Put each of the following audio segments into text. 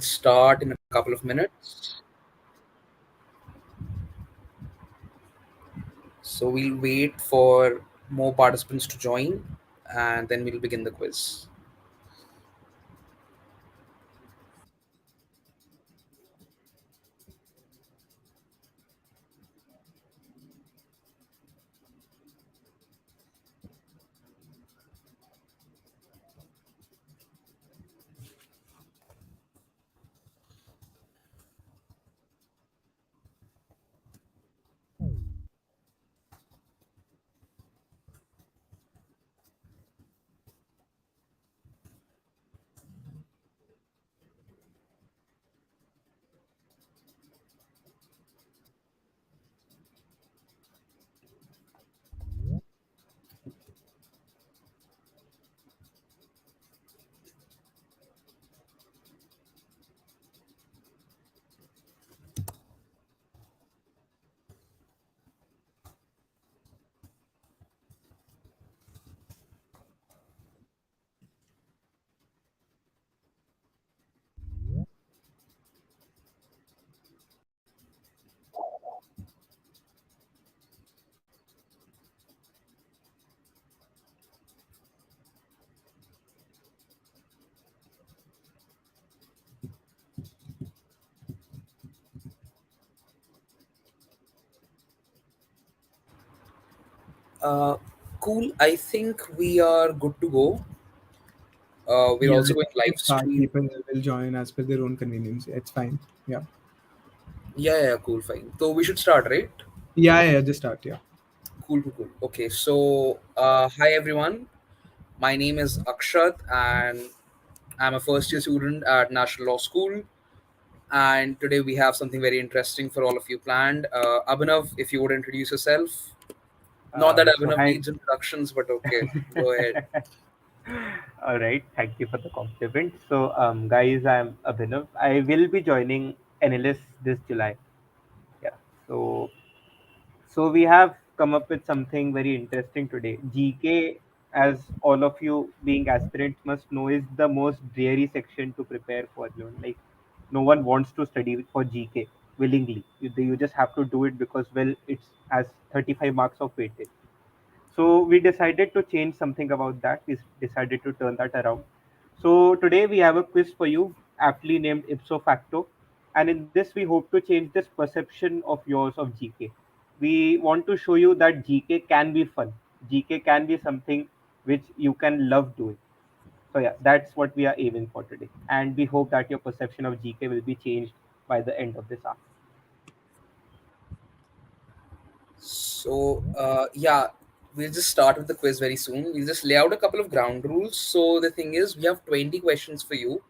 start in a couple of minutes. So we'll wait for more participants to join and then we'll begin the quiz. Uh, cool. I think we are good to go. We're Yeah, also I going think we live can start. stream. People will join as per their own convenience. It's fine. Yeah. Yeah, cool, fine. So we should start, right? Yeah. Just start. Yeah. Cool. Okay, so hi everyone. My name is Akshat, and I'm a first year student at National Law School. And today we have something very interesting for all of you planned. Abhinav, if you would introduce yourself. Not that So Abhinav hi. needs introductions, but okay, go ahead. All right. Thank you for the compliment. So, guys, I'm Abhinav. I will be joining NLS this July. Yeah. So, so we have come up with something very interesting today. GK, as all of you being aspirants must know, is the most dreary section to prepare for. Like, no one wants to study for GK willingly. You just have to do it because, well, it's has 35 marks of weightage. So we decided to change something about that. We decided to turn that around. So today we have a quiz for you, aptly named Ipso Facto. And in this, we hope to change this perception of yours of GK. We want to show you that GK can be fun. GK can be something which you can love doing. So yeah, that's what we are aiming for today. And we hope that your perception of GK will be changed by the end of this hour. So, yeah, we'll just start with the quiz very soon. We'll just lay out a couple of ground rules. So, the thing is, we have 20 questions for you,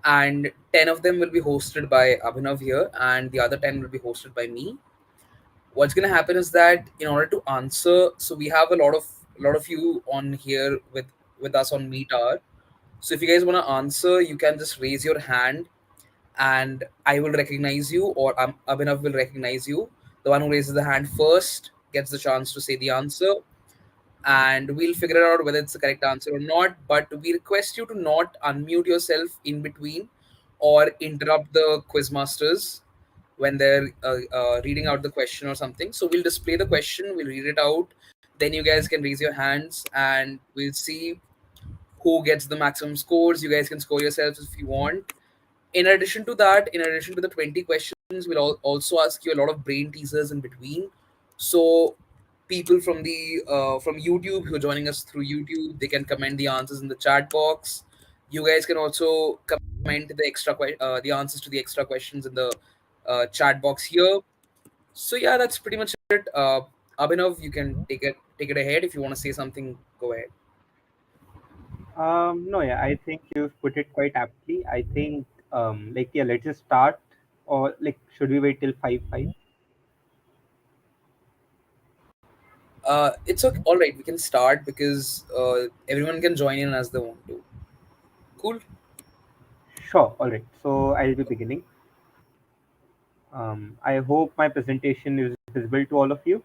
and 10 of them will be hosted by Abhinav here, and the other 10 will be hosted by me. What's going to happen is that in order to answer, so we have a lot of you on here with us on Meet Hour. So, if you guys want to answer, you can just raise your hand and I will recognize you, or Abhinav will recognize you. The one who raises the hand first gets the chance to say the answer, and we'll figure out whether it's the correct answer or not. But we request you to not unmute yourself in between or interrupt the quizmasters when they're reading out the question or something. So we'll display the question, we'll read it out, then you guys can raise your hands, and we'll see who gets the maximum scores. You guys can score yourselves if you want. In addition to that, in addition to the 20 questions, we'll also ask you a lot of brain teasers in between. So people from YouTube who are joining us through YouTube, they can comment the answers in the chat box. You guys can also comment the answers to the extra questions in the chat box here. So yeah, that's pretty much it. Abhinav, you can take it ahead. If you want to say something, go ahead. No, yeah, I think you've put it quite aptly. I think, yeah, let's just start, or like, should we wait till 5:05? It's okay. All right, we can start because everyone can join in as they want to. Cool. Sure. All right. So I'll be beginning. I hope my presentation is visible to all of you.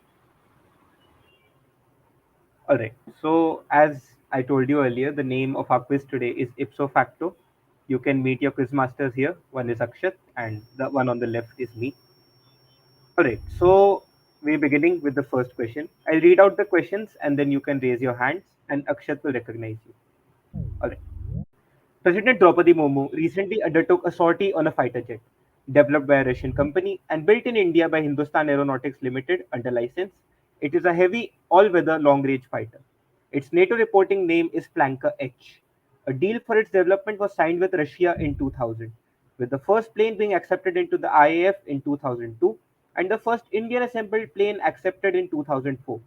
All right. So as I told you earlier, the name of our quiz today is Ipso Facto. You can meet your quiz masters here. One is Akshat, and the one on the left is me. All right, so we're beginning with the first question. I'll read out the questions and then you can raise your hands and Akshat will recognize you. All right. President Draupadi Murmu recently undertook a sortie on a fighter jet developed by a Russian company and built in India by Hindustan Aeronautics Limited under license. It is a heavy, all-weather, long-range fighter. Its NATO reporting name is Flanker H. A deal for its development was signed with Russia in 2000, with the first plane being accepted into the IAF in 2002 and the first Indian-assembled plane accepted in 2004.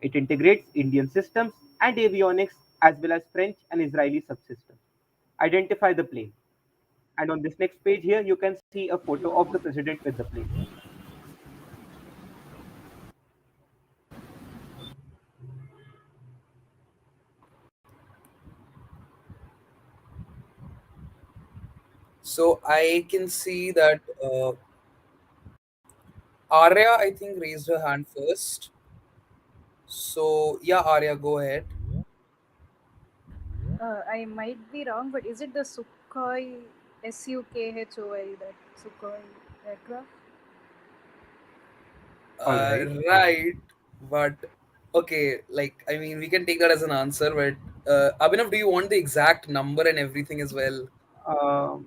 It integrates Indian systems and avionics as well as French and Israeli subsystems. Identify the plane. And on this next page here, you can see a photo of the president with the plane. So I can see that Arya, I think, raised her hand first. So yeah, Arya, go ahead. I might be wrong, but is it the Sukhoi Sukhoi, that Sukhoi aircraft? All right. Right, but okay, like I mean, we can take that as an answer. But Abhinav, do you want the exact number and everything as well? Um,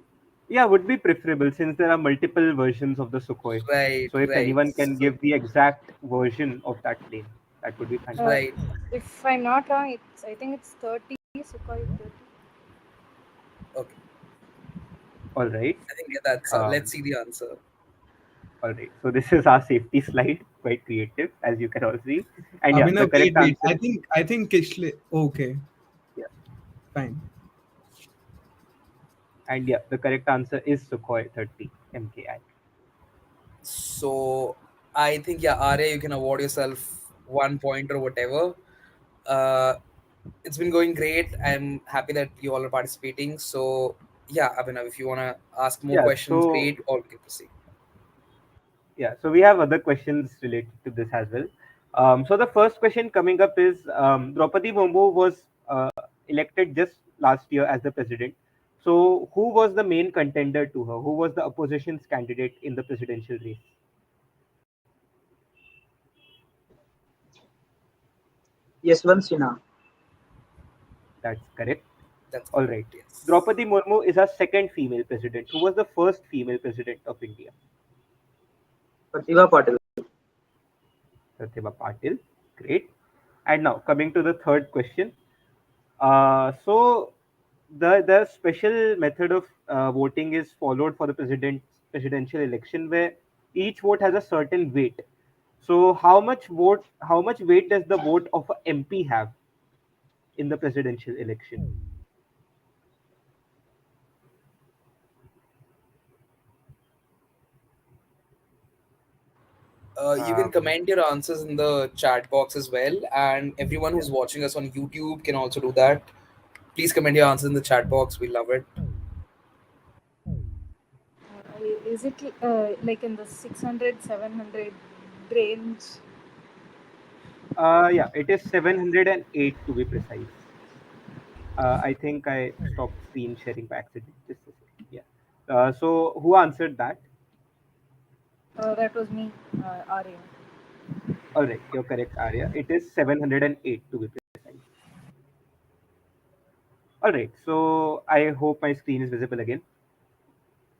yeah, would be preferable since there are multiple versions of the Sukhoi. Right, So if right. anyone can So give the exact version of that plane, that would be Uh, fantastic. right. if I'm not wrong, I think it's 30 Sukhoi 30. Okay, All right. I think yeah, that's let's Um, see the answer. all right. So this is our safety slide, quite creative, as you can all see. And yeah, the Abhinav, correct wait. answer. I think Kishle. Okay, Yeah, fine. and yeah, the correct answer is Sukhoi 30 MKI. So I think yeah, Arya, you can award yourself 1 point or whatever. Uh, it's been going great. I'm happy that you all are participating. So yeah, Abhinav, if you wanna ask more Yeah. questions, So great, or we can proceed. yeah, so we have other questions related to this as well. So the first question coming up is Draupadi Murmu was elected just last year as the president. So who was the main contender to her? Who was the opposition's candidate in the presidential race? Yashwant Sinha. That's correct. That's All correct. right. Yes. Draupadi Murmu is our second female president. Who was the first female president of India? Pratibha Patil. Pratibha Patil. Great. And now coming to the third question. So the special method of voting is followed for the presidential election where each vote has a certain weight. So how much weight does the vote of a MP have in the presidential election? You can Um, comment your answers in the chat box as well, and everyone yeah. who's watching us on YouTube can also do that. Please comment your answers in the chat box. We love it. Is it like in the 600, 700 range? Yeah, it is 708 to be precise. I think I stopped screen sharing by accident. Just a second. Yeah. So who answered that? That was me, Arya. All right, you're correct, Arya. It is 708 to be precise. All right, so I hope my screen is visible again.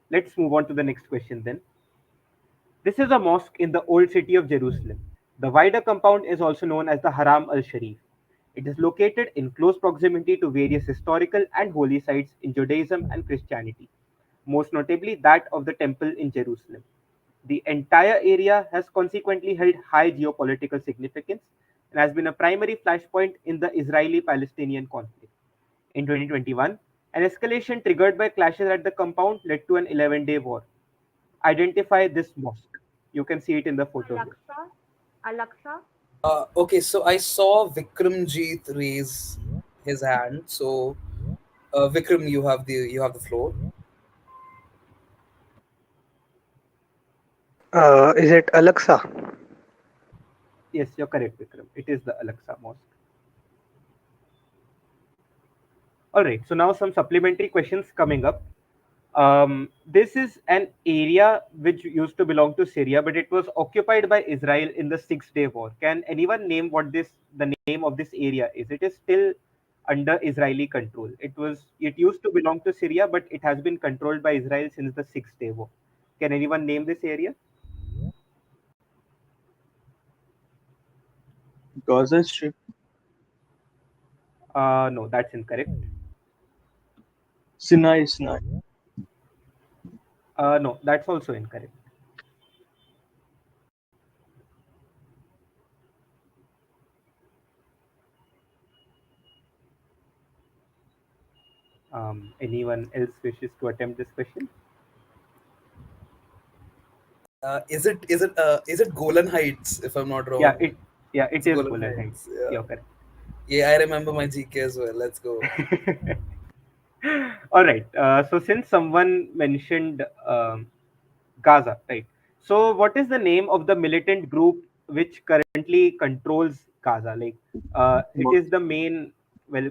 Let's move on to the next question then. This is a mosque in the old city of Jerusalem. The wider compound is also known as the Haram al Sharif. It is located in close proximity to various historical and holy sites in Judaism and Christianity, most notably that of the Temple in Jerusalem. The entire area has consequently held high geopolitical significance and has been a primary flashpoint in the Israeli Palestinian conflict. In 2021, an escalation triggered by clashes at the compound led to an 11-day war. Identify this mosque. You can see it in the photo here. Alexa, Alexa, Okay, so I saw Vikramjeet raise his hand. So Vikram, you have the floor. Is it Alexa? Yes, you're correct, Vikram. It is the Al-Aqsa Mosque. All right, so now some supplementary questions coming up. This is an area which used to belong to Syria, but it was occupied by Israel in the Six-Day War. Can anyone name what the name of this area is? It is still under Israeli control. It used to belong to Syria, but it has been controlled by Israel since the Six-Day War. Can anyone name this area? Gaza Strip. No, that's incorrect. Sinai. No, that's also incorrect. Anyone else wishes to attempt this question? Is it Golan Heights? If I'm not Yeah, wrong, it it's is Golan Golan Heights. Heights. Yeah, You're correct. yeah. I remember my GK as well. Let's go. All right. So since someone mentioned Gaza, right? So what is the name of the militant group which currently controls Gaza? Like, it is the main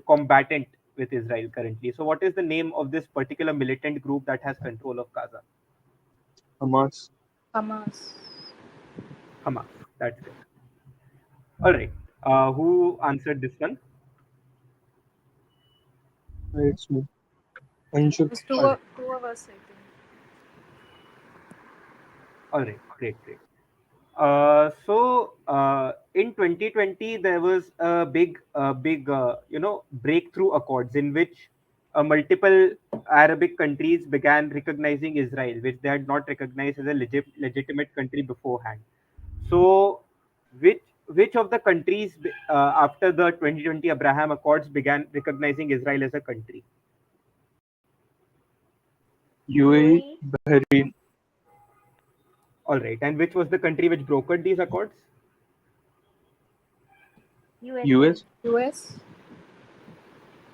combatant with Israel currently. So what is the name of this particular militant group that has control of Gaza? Hamas. Hamas. Hamas. That's it. All right. Who answered this one? It's me. Anshul. It's All right. two of us, I think. All right. Great. Great. In 2020, there was a big, breakthrough accords in which multiple Arabic countries began recognizing Israel, which they had not recognized as a legitimate country beforehand. So, which of the countries after the 2020 Abraham Accords began recognizing Israel as a country? UAE. Bahrain. All right, and which was the country which brokered these accords? US. US.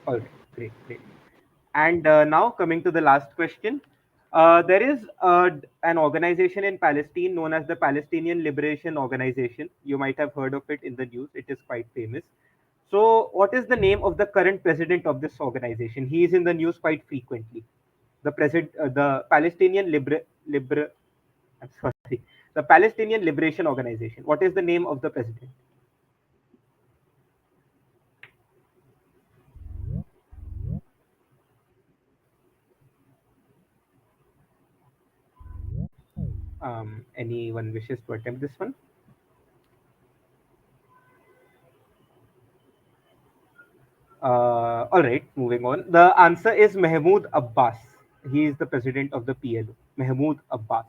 All right, great, great. And now coming to the last question, there is an organization in Palestine known as the Palestinian Liberation Organization. You might have heard of it in the news. It is quite famous. So, what is the name of the current president of this organization? He is in the news quite frequently. The Palestinian I'm sorry, the Palestinian Liberation Organization. What is the name of the president? Anyone wishes to attempt this one? All right, moving on. The answer is Mahmoud Abbas. He is the president of the PLO. Mahmoud Abbas.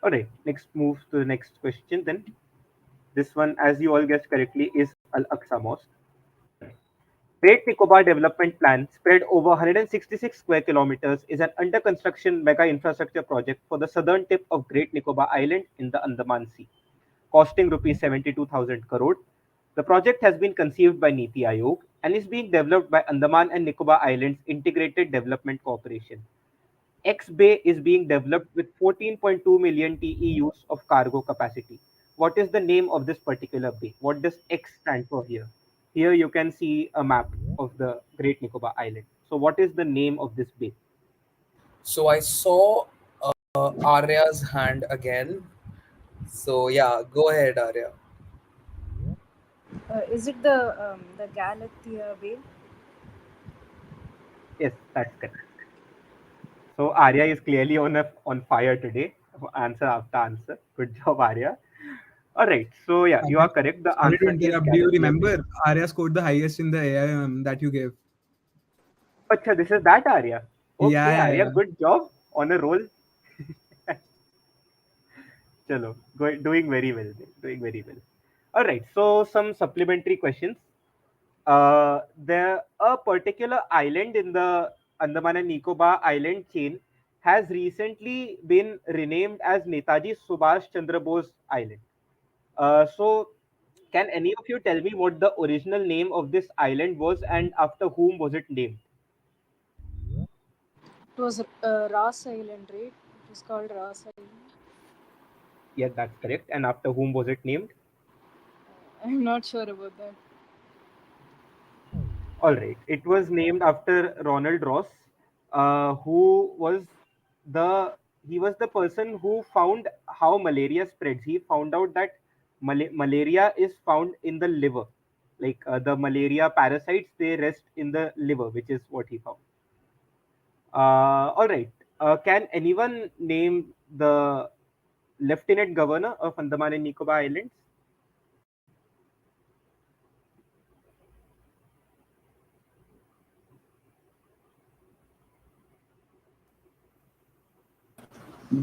All right, next move to the next question then. This one, as you all guessed correctly, is Al Aqsa Mosque. All right. Great Nicobar Development Plan, spread over 166 square kilometers, is an under construction mega infrastructure project for the southern tip of Great Nicobar Island in the Andaman Sea, costing rupees 72,000 crore. The project has been conceived by Niti Aayog and is being developed by Andaman and Nicobar Islands Integrated Development Corporation. X Bay is being developed with 14.2 million TEUs of cargo capacity. What is the name of this particular bay? What does X stand for here? Here you can see a map of the Great Nicobar Island. So what is the name of this bay? So I saw Arya's hand again. So yeah, go ahead, Arya. Is it the Galatia Bay? Yes, that's correct. So Arya is clearly on fire today. Answer after answer. Good job, Arya. All right. So yeah, you are correct. The Sorry to answer is interrupt. Do you Galatea Bay. remember Arya scored the highest in the AIM that you gave? Acha, this is that Arya. Okay, Yeah, yeah, Arya, yeah. good job on a roll. Chalo, doing very well. Doing very well. All right. So some supplementary questions. There a particular island in the Andaman and Nicobar island chain has recently been renamed as Netaji Subhash Chandra Bose Island. So, can any of you tell me what the original name of this island was and after whom was it named? It was Ras Island, right? It was called Ras Island. Yeah, that's correct. And after whom was it named? I'm not sure about that. All right. It was named after Ronald Ross. who was the he was the person who found how malaria spreads. He found out that malaria is found in the liver, like the malaria parasites, they rest in the liver, which is what he found. All right. Can anyone name the Lieutenant Governor of Andaman and Nicobar Islands?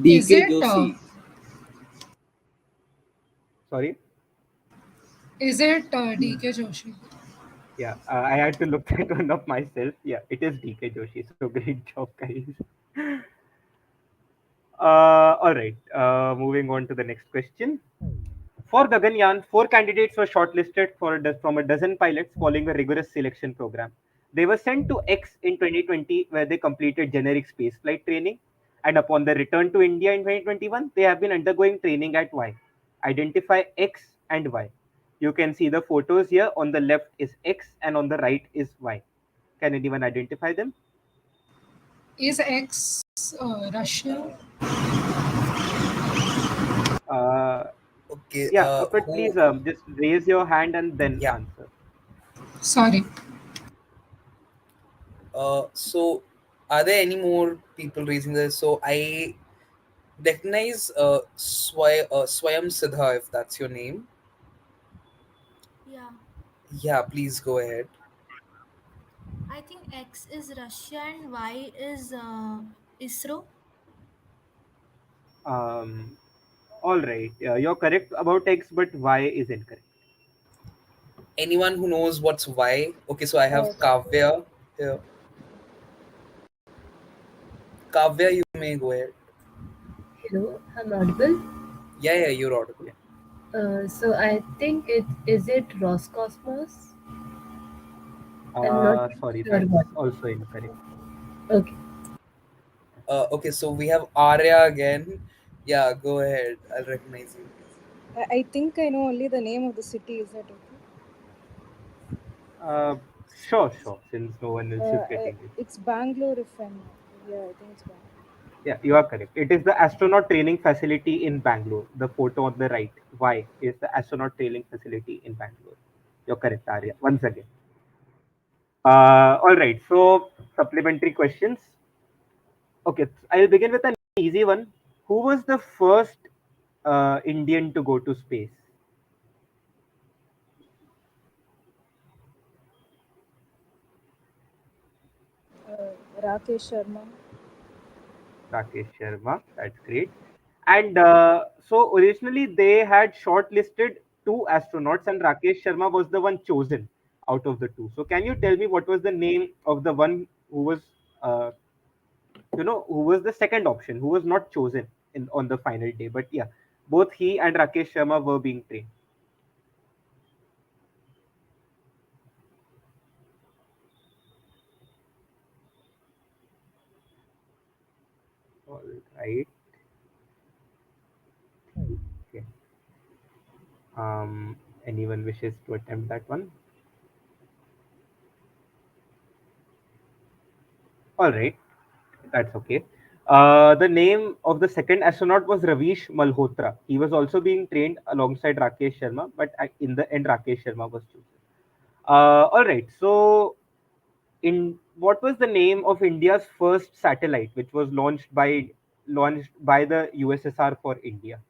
Is DK it Joshi. Sorry. DK Joshi? Yeah, I had to look that one up myself. Yeah, it is DK Joshi. So great job, guys. All right. Moving on to the next question. For Gaganyaan, 4 candidates were shortlisted from a dozen pilots following a rigorous selection program. They were sent to X in 2020, where they completed generic spaceflight training. And upon their return to India in 2021, they have been undergoing training at Y. Identify X and Y. You can see the photos here. On the left is X and on the right is Y. Can anyone identify them? Is X Russia? Uh, Okay. yeah, but please Who? just raise your hand and then Yeah. answer. Sorry. So, are there any more people raising this? So I recognize Swayam Siddha, if that's your name. Yeah, Yeah, please go ahead. I think X is Russia and Y is ISRO. Um, all right. You're correct about X, but Y is incorrect. Anyone who knows what's why? Okay, so I Uh, have Kavya here. Kavya, you may go ahead. Hello, I'm audible. Yeah, you're audible. Yeah. So I think it Roscosmos? I'm not Sorry, sure that's what. also incorrect. Okay. Okay, so we have Arya again. Yeah, go ahead. I'll recognize you. I think I know only the name of the city. Is that okay? Uh, sure. Since no one else is getting it. It's Bangalore, if I'm not. Yeah, I think it's Bangalore. Yeah, you are correct. It is the astronaut training facility in Bangalore. The photo on the right, Y, is the astronaut training facility in Bangalore. You're correct, Arya. Once again. All right. So supplementary questions. Okay, I'll begin with an easy one. Who was the first Indian to go to space? Rakesh Sharma. Rakesh Sharma. That's great. And so originally they had shortlisted 2 astronauts, and Rakesh Sharma was the one chosen out of the 2. So can you tell me what was the name of the one who was, uh, who was the second option, who was not chosen in on the final day? But yeah, both he and Rakesh Sharma were being trained. All right. Okay. Anyone wishes to attempt that one? All right. That's okay. The name of the second astronaut was Ravish Malhotra. He was also being trained alongside Rakesh Sharma, but in the end, Rakesh Sharma was chosen. All right. So, in what was the name of India's first satellite, which was launched by the USSR for India?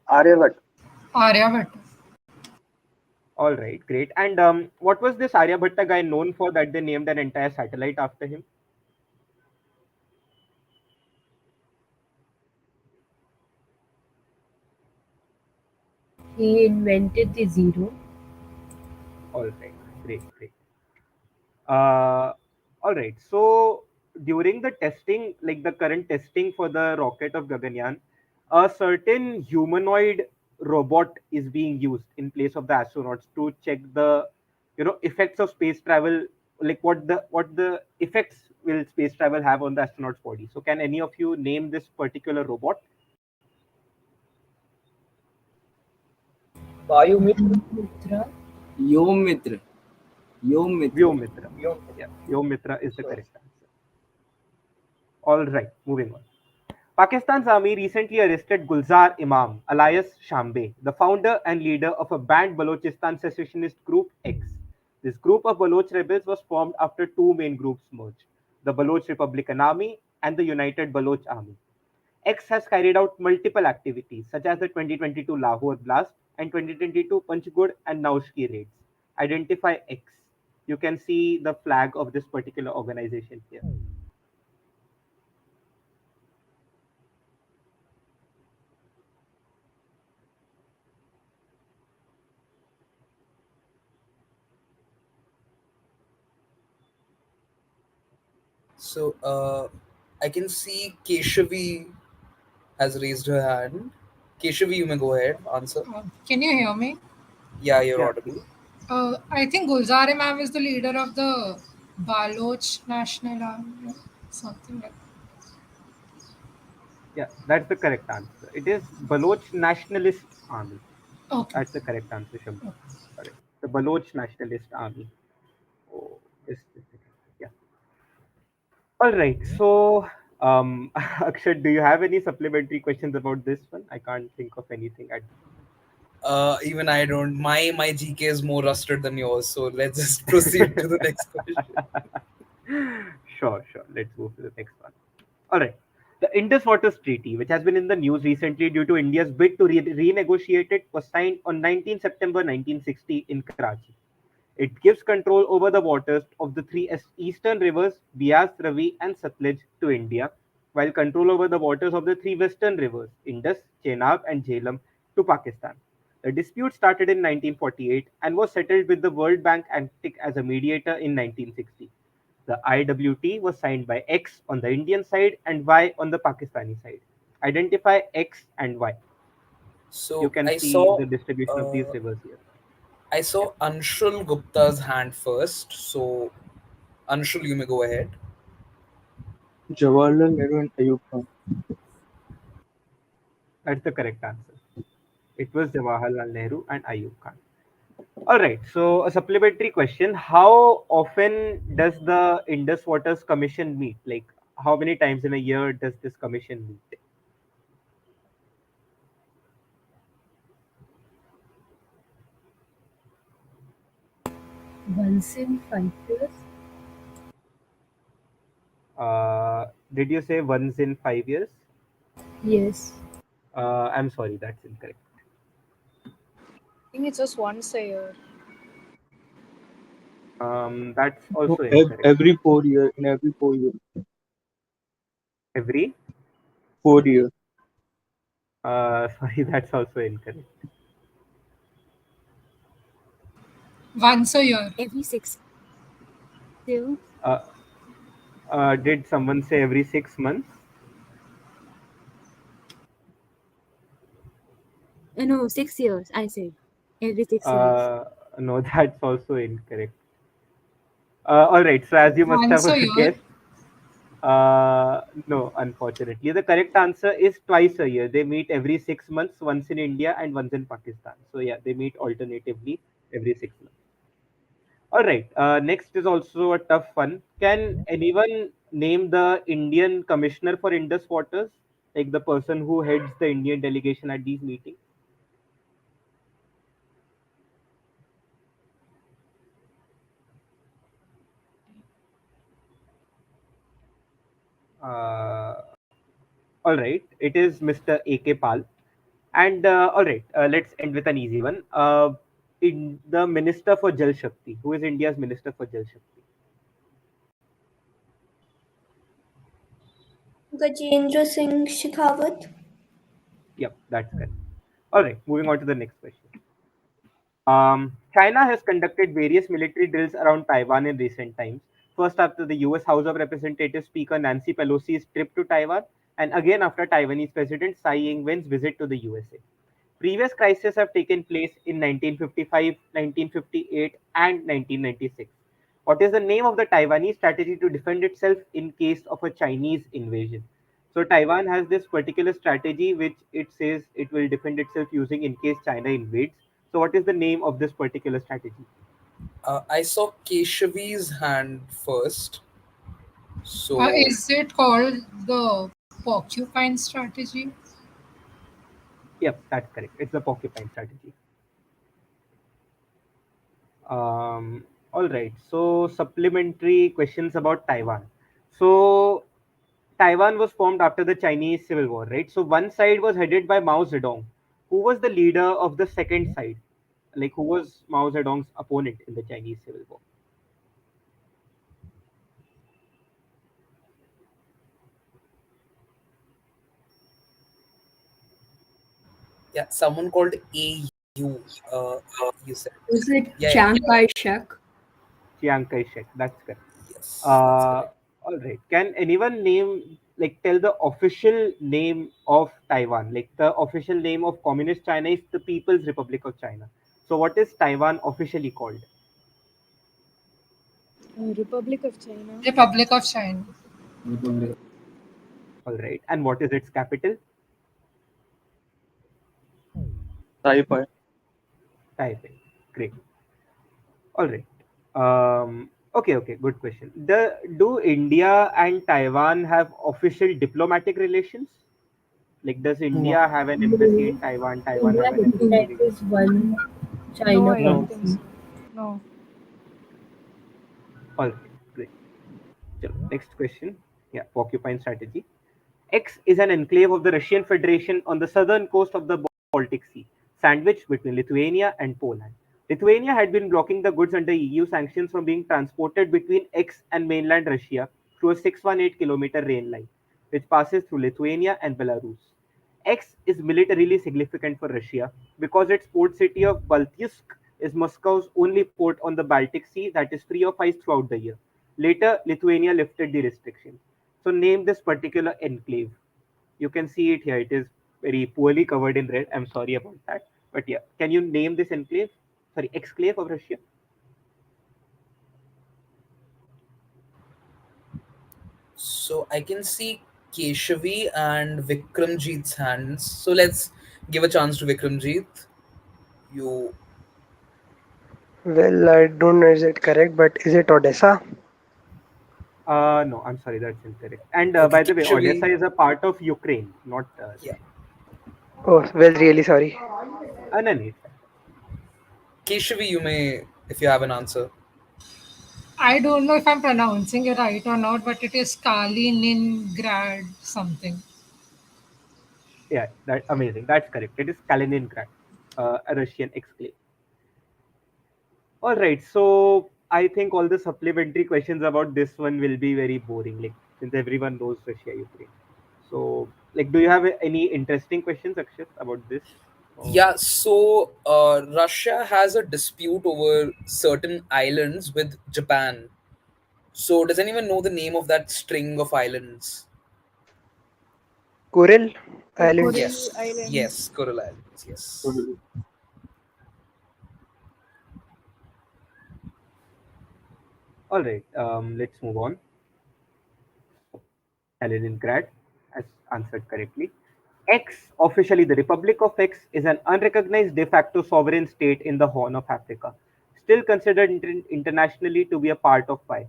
Aryabhat. Aryabhat. All right, great. And what was this Aryabhatta guy known for that they named an entire satellite after him? He invented the zero. All right, great. Uh, all right. So during the testing, like the current testing for the rocket of Gaganyaan, a certain humanoid robot is being used in place of the astronauts to check the, effects of space travel. Like what the effects will space travel have on the astronaut's body? So can any of you name this particular robot? Vayu Mitra. Mitra. Yom Mitra. Vyomitra. Yeah, Vyomitra is the correct answer. All right, moving on. Pakistan's army recently arrested Gulzar Imam, alias Shambe, the founder and leader of a banned Balochistan secessionist group X. This group of Baloch rebels was formed after two main groups merged, the Baloch Republican Army and the United Baloch Army. X has carried out multiple activities such as the 2022 Lahore blast and 2022 Panchgud and Naushki raids. Identify X. You can see the flag of this particular organization here. So I can see Keshavi has raised her hand. Keshavi, you may go ahead. Answer. Can you hear me? Yeah, you're Yeah, audible. please. I think Gulzar Imam is the leader of the Baloch National Army, something like that. Yeah, that's the correct answer. It is Baloch Nationalist Army. Okay. That's the correct answer, Shambhu. Correct. The Baloch Nationalist Army. Oh, yeah. All right. So, Akshat, do you have any supplementary questions about this one? I can't think of anything at the moment. Even I don't. My GK is more rusted than yours. So let's just proceed to the next question. Sure, sure. Let's move to the next one. All right. The Indus Waters Treaty, which has been in the news recently due to India's bid to renegotiate it, was signed on 19 September 1960 in Karachi. It gives control over the waters of the three eastern rivers, Bias, Ravi, and Satluj, to India, while control over the waters of the three western rivers, Indus, Chenab, and Jhelum, to Pakistan. The dispute started in 1948 and was settled with the World Bank acting as a mediator in 1960. The IWT was signed by X on the Indian side and Y on the Pakistani side. Identify X and Y. You So can I see saw the distribution of these uh, rivers here. I Yeah. saw Anshul Gupta's hand first. So Anshul, you may go ahead. Jawaharlal Nehru and Ayub Khan. That's the correct answer. It was Jawaharlal Nehru and Ayub Khan. All right. So a supplementary question: how often does the Indus Waters Commission meet? Like, how many times in a year does this commission meet? Once in 5 years? Did you say once in 5 years? Yes. I'm sorry, that's incorrect. I think it's just once a year. That's No, also incorrect. every 4 year, in every 4 years. Every 4 years. sorry, that's also incorrect. Once a year. Every 6 years. Uh, did someone say every 6 months? No, 6 years. I said every 6 years. No, that's also incorrect. All right. So as you must have Once a year. guessed, no, unfortunately, the correct answer is twice a year. They meet every 6 months, once in India and once in Pakistan. So yeah, they meet alternatively every 6 months. All right. Next is also a tough one. Can anyone name the Indian commissioner for Indus Waters, like the person who heads the Indian delegation at these meetings? Uh, all right. It is Mr. A.K. Pal. And all right, let's end with an easy one. In the Minister for Jal Shakti, who is India's Minister for Jal Shakti? Gajendra Singh Shekhawat. Yep, that's correct. All right, moving on to the next question. China has conducted various military drills around Taiwan in recent times. First, after the US House of Representatives Speaker Nancy Pelosi's trip to Taiwan, and again after Taiwanese President Tsai Ing wen's visit to the USA. Previous crises have taken place in 1955, 1958, and 1996. What is the name of the Taiwanese strategy to defend itself in case of a Chinese invasion? So Taiwan has this particular strategy which it says it will defend itself using in case China invades. So what is the name of this particular strategy? I saw Keshavi's hand first. So Is it called the porcupine strategy? Yep, that's correct. It's the porcupine strategy. Um, all right. So supplementary questions about Taiwan. So Taiwan was formed after the Chinese Civil War, right? So one side was headed by Mao Zedong. Who was the leader of the second side? Like who was Mao Zedong's opponent in the Chinese Civil War? yeah, someone called AU. Uh, you said Is it yeah, yeah, Chiang Kai-shek? Chiang Kai-shek. That's correct. yes, that's Uh, correct. all right. Can anyone name, like, tell the official name of Taiwan? Like, the official name of Communist China is the People's Republic of China. So, what is Taiwan officially called? Republic of China. Republic of China. All right. And what is its capital? Taipei. Taipei. Great. All right. Okay. Good question. Do India and Taiwan have official diplomatic relations? Like, does No. India have an embassy No. in Taiwan? Taiwan India have an embassy declared in is one No, China I don't No. think policy. so. No. All right. Great. Chalo, next question. Yeah, porcupine strategy. X is an enclave of the Russian Federation on the southern coast of the Baltic Sea, sandwiched between Lithuania and Poland. Lithuania had been blocking the goods under EU sanctions from being transported between X and mainland Russia through a 618-kilometer rail line, which passes through Lithuania and Belarus. X is militarily significant for Russia because its port city of Baltiysk is Moscow's only port on the Baltic Sea that is free of ice throughout the year. Later, Lithuania lifted the restrictions. So name this particular enclave. You can see it here. It is very poorly covered in red. I'm sorry about that. But yeah, can you name this enclave? Sorry, exclave of Russia? So I can see Keshavi and Vikramjit's hands. So let's give a chance to Vikramjit. You Well, I don't know is it correct, but is it Odessa? No, I'm sorry, that's incorrect. And okay, by the way, Keshavi. Odessa is a part of Ukraine, not Yeah, Russia. Oh, well, really sorry. No, no, it's fine. Keshavi. You may, if you have an answer. I don't know if I'm pronouncing it right or not, but it is Kaliningrad something. Yeah, that amazing. That's correct. It is Kaliningrad, a Russian exclave. All right, so I think all the supplementary questions about this one will be very boring, like since everyone knows Russia, Ukraine. So, like, do you have any interesting questions, Akshat, about this? Oh, Yeah, so Russia has a dispute over certain islands with Japan. So does anyone know the name of that string of islands? Kuril Islands. Kuril Yes, Islands. yes, Coral Islands. Yes. all right, let's move on. Kaliningrad, as answered correctly. X, officially the Republic of X, is an unrecognized de facto sovereign state in the Horn of Africa, still considered internationally to be a part of Y.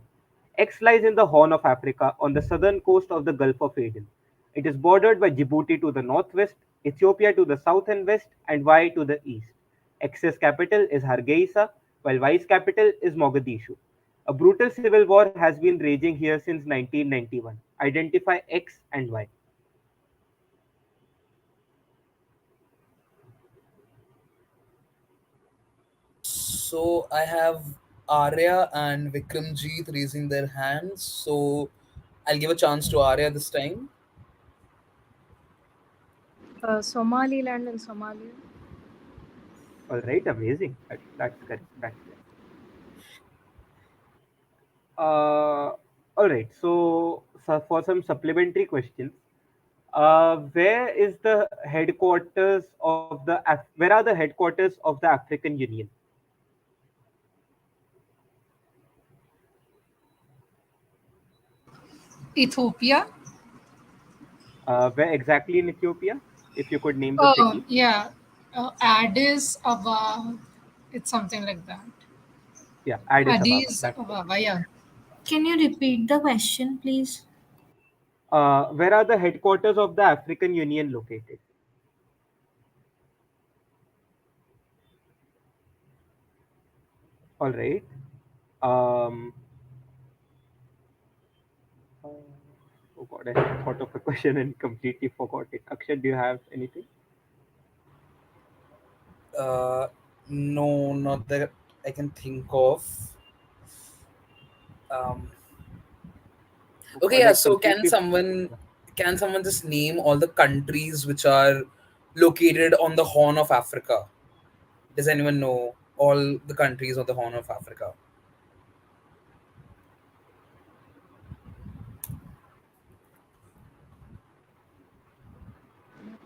X lies in the Horn of Africa on the southern coast of the Gulf of Aden. It is bordered by Djibouti to the northwest, Ethiopia to the south and west, and Y to the east. X's capital is Hargeisa, while Y's capital is Mogadishu. A brutal civil war has been raging here since 1991. Identify X and Y. So I have Arya and Vikramjit raising their hands. So I'll give a chance to Arya this time. Somaliland and Somalia. All right, amazing. That's correct. That's correct. All right. So for some supplementary questions, where is the headquarters of the where are the headquarters of the African Union? Ethiopia? Where exactly in Ethiopia? If you could name the Oh, city. yeah. Addis Ababa. It's something like that. Yeah, Addis Ababa. Addis That's it. Ababa, yeah. Can you repeat the question, please? Where are the headquarters of the African Union located? All right. Um, uh, oh God, I had thought of a question and completely forgot it. Akshay, do you have anything? Uh, no, not that I can think of. Um, Oh okay, God, yeah. I So completely. can someone just name all the countries which are located on the Horn of Africa? Does anyone know all the countries on the Horn of Africa?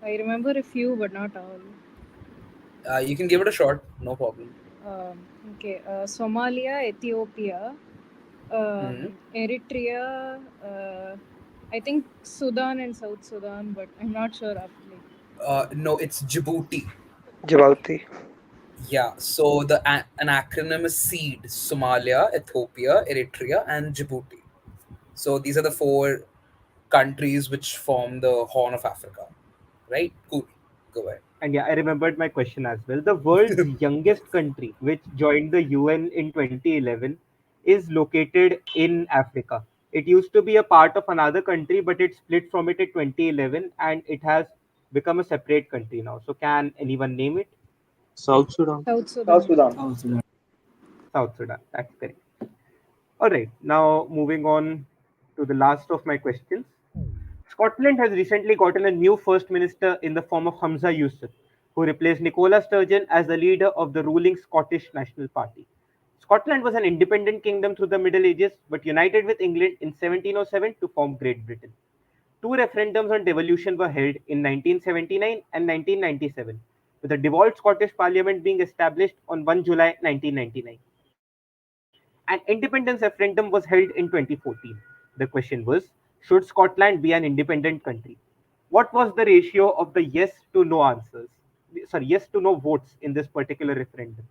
I remember a few, but not all. You can give it a shot. No problem. Okay, Somalia, Ethiopia, Hmm. Eritrea, I think Sudan and South Sudan, but I'm not sure of like. No, it's Djibouti. Djibouti. Yeah. So an acronym is SEED: Somalia, Ethiopia, Eritrea, and Djibouti. So these are the four countries which form the Horn of Africa. Right? Cool. Go ahead. And yeah, I remembered my question as well. The world's youngest country, which joined the UN in 2011, is located in Africa. It used to be a part of another country, but it split from it in 2011 and it has become a separate country now. So, can anyone name it? South Sudan. South Sudan. South Sudan. South Sudan. That's correct. All right, now moving on to the last of my questions. Scotland has recently gotten a new First Minister in the form of Hamza Yusuf, who replaced Nicola Sturgeon as the leader of the ruling Scottish National Party. Scotland was an independent kingdom through the Middle Ages, but united with England in 1707 to form Great Britain. Two referendums on devolution were held in 1979 and 1997, with a devolved Scottish Parliament being established on 1 July 1999. An independence referendum was held in 2014. The question was, should Scotland be an independent country? What was the ratio of the yes to no answers? Sorry, yes to no votes in this particular referendum?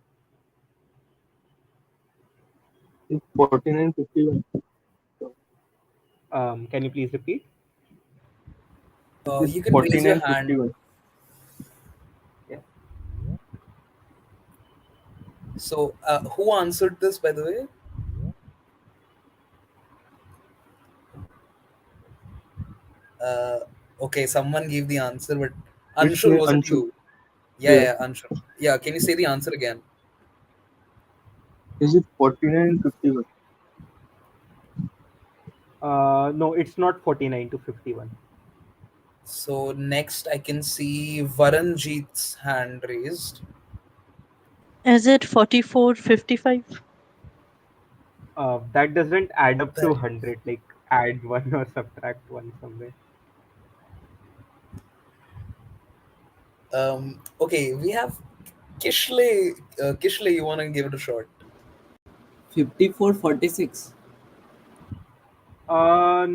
It's 49-51. Can you please repeat? It is You can raise your hand. 49-51. Yeah. So, who answered this, by the way? Uh, okay, someone gave the answer, but It's Anshul, was it Anshu. you? Yeah, Yes. yeah, Anshul. Yeah, can you say the answer again? Is it 49-51? No, it's not 49 to 51. So, next I can see Varanjeet's hand raised. Is it 44-55? That doesn't add up to That- 100, like add one or subtract one somewhere. Okay, we have Kishle. Kishle, you want to give it a shot? 54-46. No,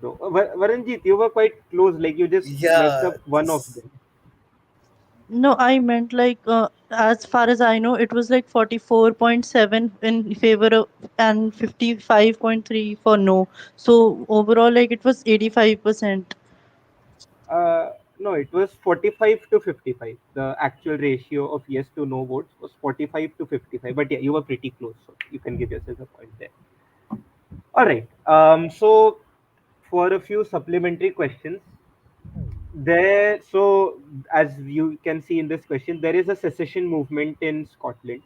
no. Varanjeet, you were quite close, like you just messed Yeah, up one of this. them. No, I meant like, as far as I know, it was like 44.7 in favor of and 55.3 for no. So overall, like it was 85%. No, it was 45 to 55. The actual ratio of yes to no votes was 45 to 55. But yeah, you were pretty close, so you can give yourself a point there. All right. So for a few supplementary questions, as you can see in this question, there is a secession movement in Scotland.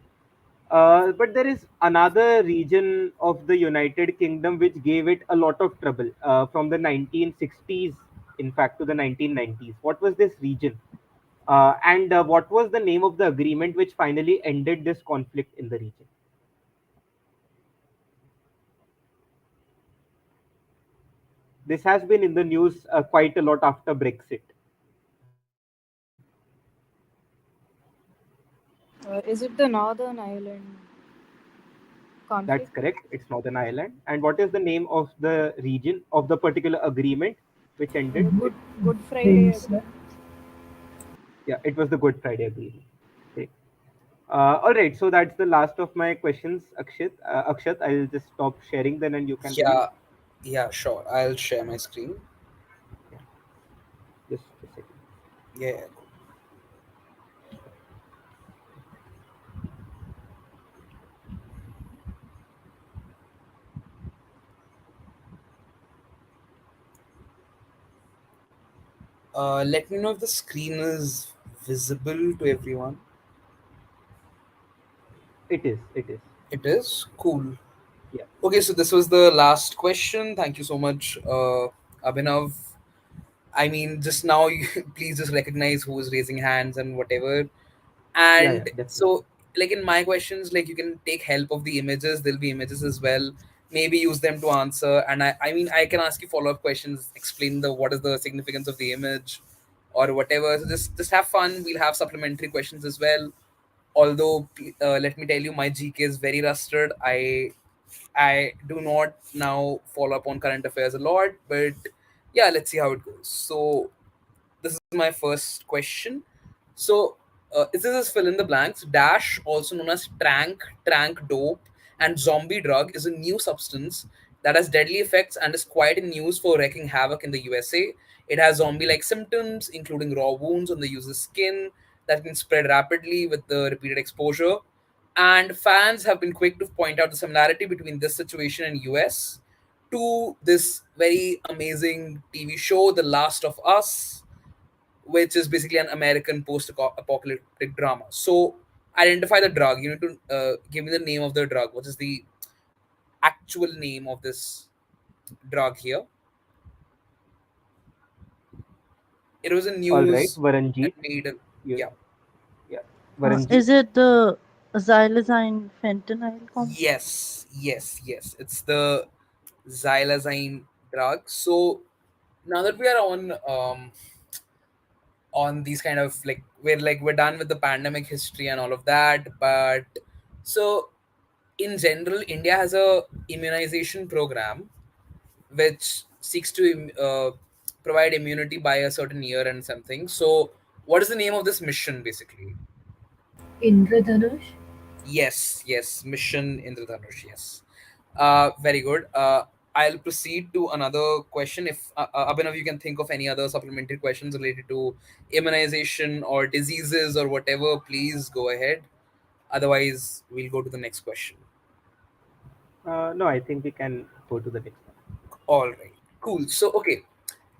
But there is another region of the United Kingdom which gave it a lot of trouble from the 1960s, in fact, to the 1990s. What was this region? And what was the name of the agreement which finally ended this conflict in the region? This has been in the news quite a lot after Brexit. Is it the Northern Ireland That's conflict? correct. It's Northern Ireland. And what is the name of the region of the particular agreement which ended it? Good Friday Things. Agreement. Yeah, it was the Good Friday Agreement. Okay. All right, so that's the last of my questions, Akshit. Akshat, I'll just stop sharing then, and you can reveal. Yeah, yeah, sure. I'll share my screen. Yeah, just a second. Yeah, yeah. Let me know if the screen is visible to everyone. It is. It is. It is cool. Yeah. Okay, so this was the last question. Thank you so much, Abhinav. I mean, just now, you, please just recognize who is raising hands and whatever. Yeah. Yeah. And Definitely. so, like in my questions, like you can take help of the images. There'll be images as well. Maybe use them to answer. And I mean, I can ask you follow up questions, explain the what is the significance of the image, or whatever. So just have fun. We'll have supplementary questions as well. Although, let me tell you, my GK is very rusted. I do not now follow up on current affairs a lot, but yeah, let's see how it goes. So this is my first question. So this is fill in the blanks. Dash, also known as trank dope, and zombie drug is a new substance that has deadly effects and is quite in use for wreaking havoc in the USA. It has zombie-like symptoms, including raw wounds on the user's skin that can spread rapidly with the repeated exposure. And fans have been quick to point out the similarity between this situation in US to this very amazing TV show, The Last of Us, which is basically an American post-apocalyptic drama. So identify the drug. You need to give me the name of the drug. What is the actual name of this drug here? It was in All right, news and Varanjeet. made. You. Yeah. Yeah. Varanjeet. Is it the xylazine fentanyl compound? Yes. Yes. Yes. It's the xylazine drug. So now that we are on these kind of we're done with the pandemic history and all of that, but so in general, India has a immunization program which seeks to provide immunity by a certain year and something. So, what is the name of this mission, basically? Indradhanush. Yes, yes, Mission Indradhanush. Yes, very good. I'll proceed to another question. If Abhinav, you can think of any other supplementary questions related to immunization or diseases or whatever, please go ahead. Otherwise, we'll go to the next question. No, I think we can go to the next one. All right, cool. So, okay,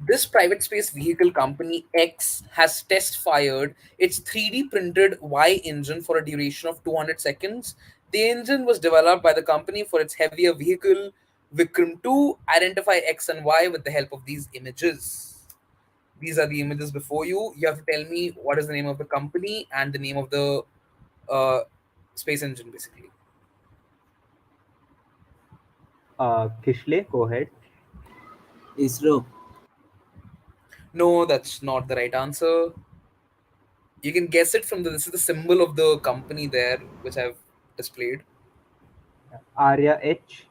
this private space vehicle company X has test fired its 3D printed Y engine for a duration of 200 seconds. The engine was developed by the company for its heavier vehicle Vikram 2. Identify X and Y with the help of these images. These are the images before you. You have to tell me what is the name of the company and the name of the uh, space engine, basically. Kishle, go ahead. ISRO. No, that's not the right answer. You can guess it from this is the symbol of the company there, which I've displayed. Arya H.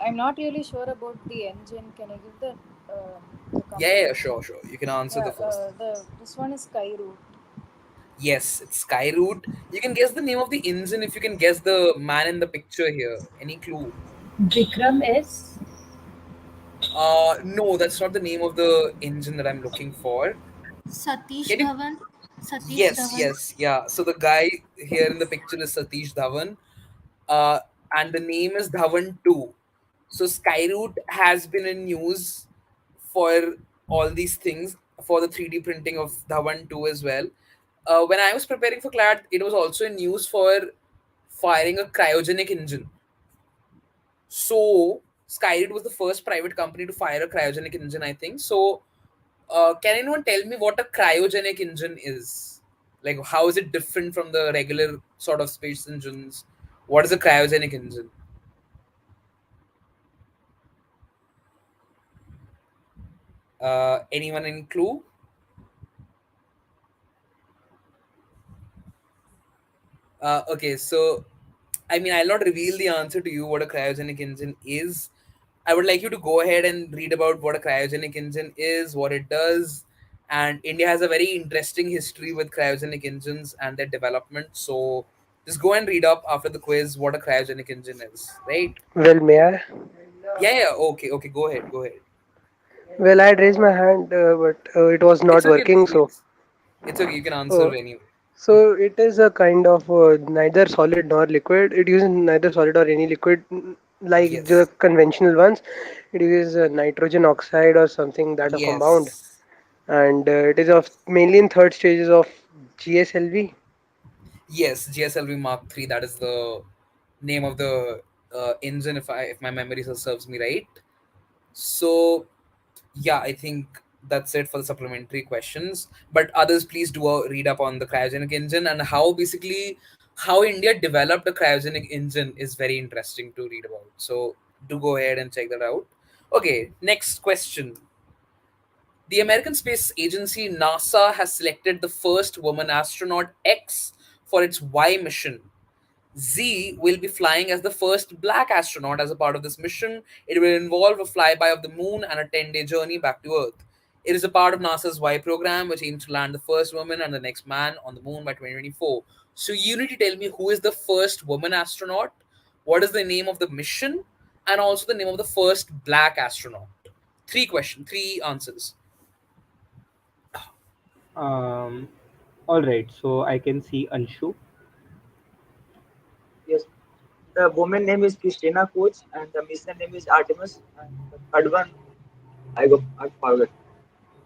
I'm not really sure about the engine. Can I give the Yeah, yeah, company? sure, sure. You can answer Yeah, the first. this one is Skyroot. Yes, it's Skyroot. You can guess the name of the engine if you can guess the man in the picture here. Any clue? Vikram S. No, that's not the name of the engine that I'm looking for. Satish Can you? Dhawan. Satish Yes, Dhawan. yes, yeah. So the guy here in the picture is Satish Dhawan, uh, and the name is Dhawan 2. So Skyroot has been in news for all these things for the 3D printing of Dhawan 2 as well. When I was preparing for CLAT, it was also in news for firing a cryogenic engine. So Skyroot was the first private company to fire a cryogenic engine, I think. So can anyone tell me what a cryogenic engine is? Like, how is it different from the regular sort of space engines? What is a cryogenic engine? Anyone any clue? Okay, so I mean, I'll not reveal the answer to you what a cryogenic engine is. I would like you to go ahead and read about what a cryogenic engine is, what it does, and India has a very interesting history with cryogenic engines and their development. So just go and read up after the quiz what a cryogenic engine is, right? Well, may I? Yeah, yeah. Okay, okay. Go ahead, go ahead. Well, I had raised my hand, but it was It's not okay. working. So, It's okay. You can uh, answer anyway. so it is a kind of neither solid nor liquid. It uses neither solid or any liquid like the Yes, conventional ones. It uses nitrogen oxide or something that a compound, yes, and it is of mainly in third stages of GSLV. yes. GSLV Mark III. That is the name of the engine, if my memory serves me right. So yeah, I think that's it for the supplementary questions. But others, please do read up on the cryogenic engine and how basically how India developed a cryogenic engine is very interesting to read about. So do go ahead and check that out. Okay, next question. The American Space Agency NASA has selected the first woman astronaut X for its Y mission. Z will be flying as the first black astronaut as a part of this mission. It will involve a flyby of the moon and a 10-day journey back to Earth. It is a part of NASA's Y program, which aims to land the first woman and the next man on the moon by 2024. So, you need to tell me who is the first woman astronaut, what is the name of the mission, and also the name of the first black astronaut. Three answers. Um, all right, so I can see Anshu. Yes. The woman name is Christina Coach and the mission name is Artemis. And the third one, I forgot.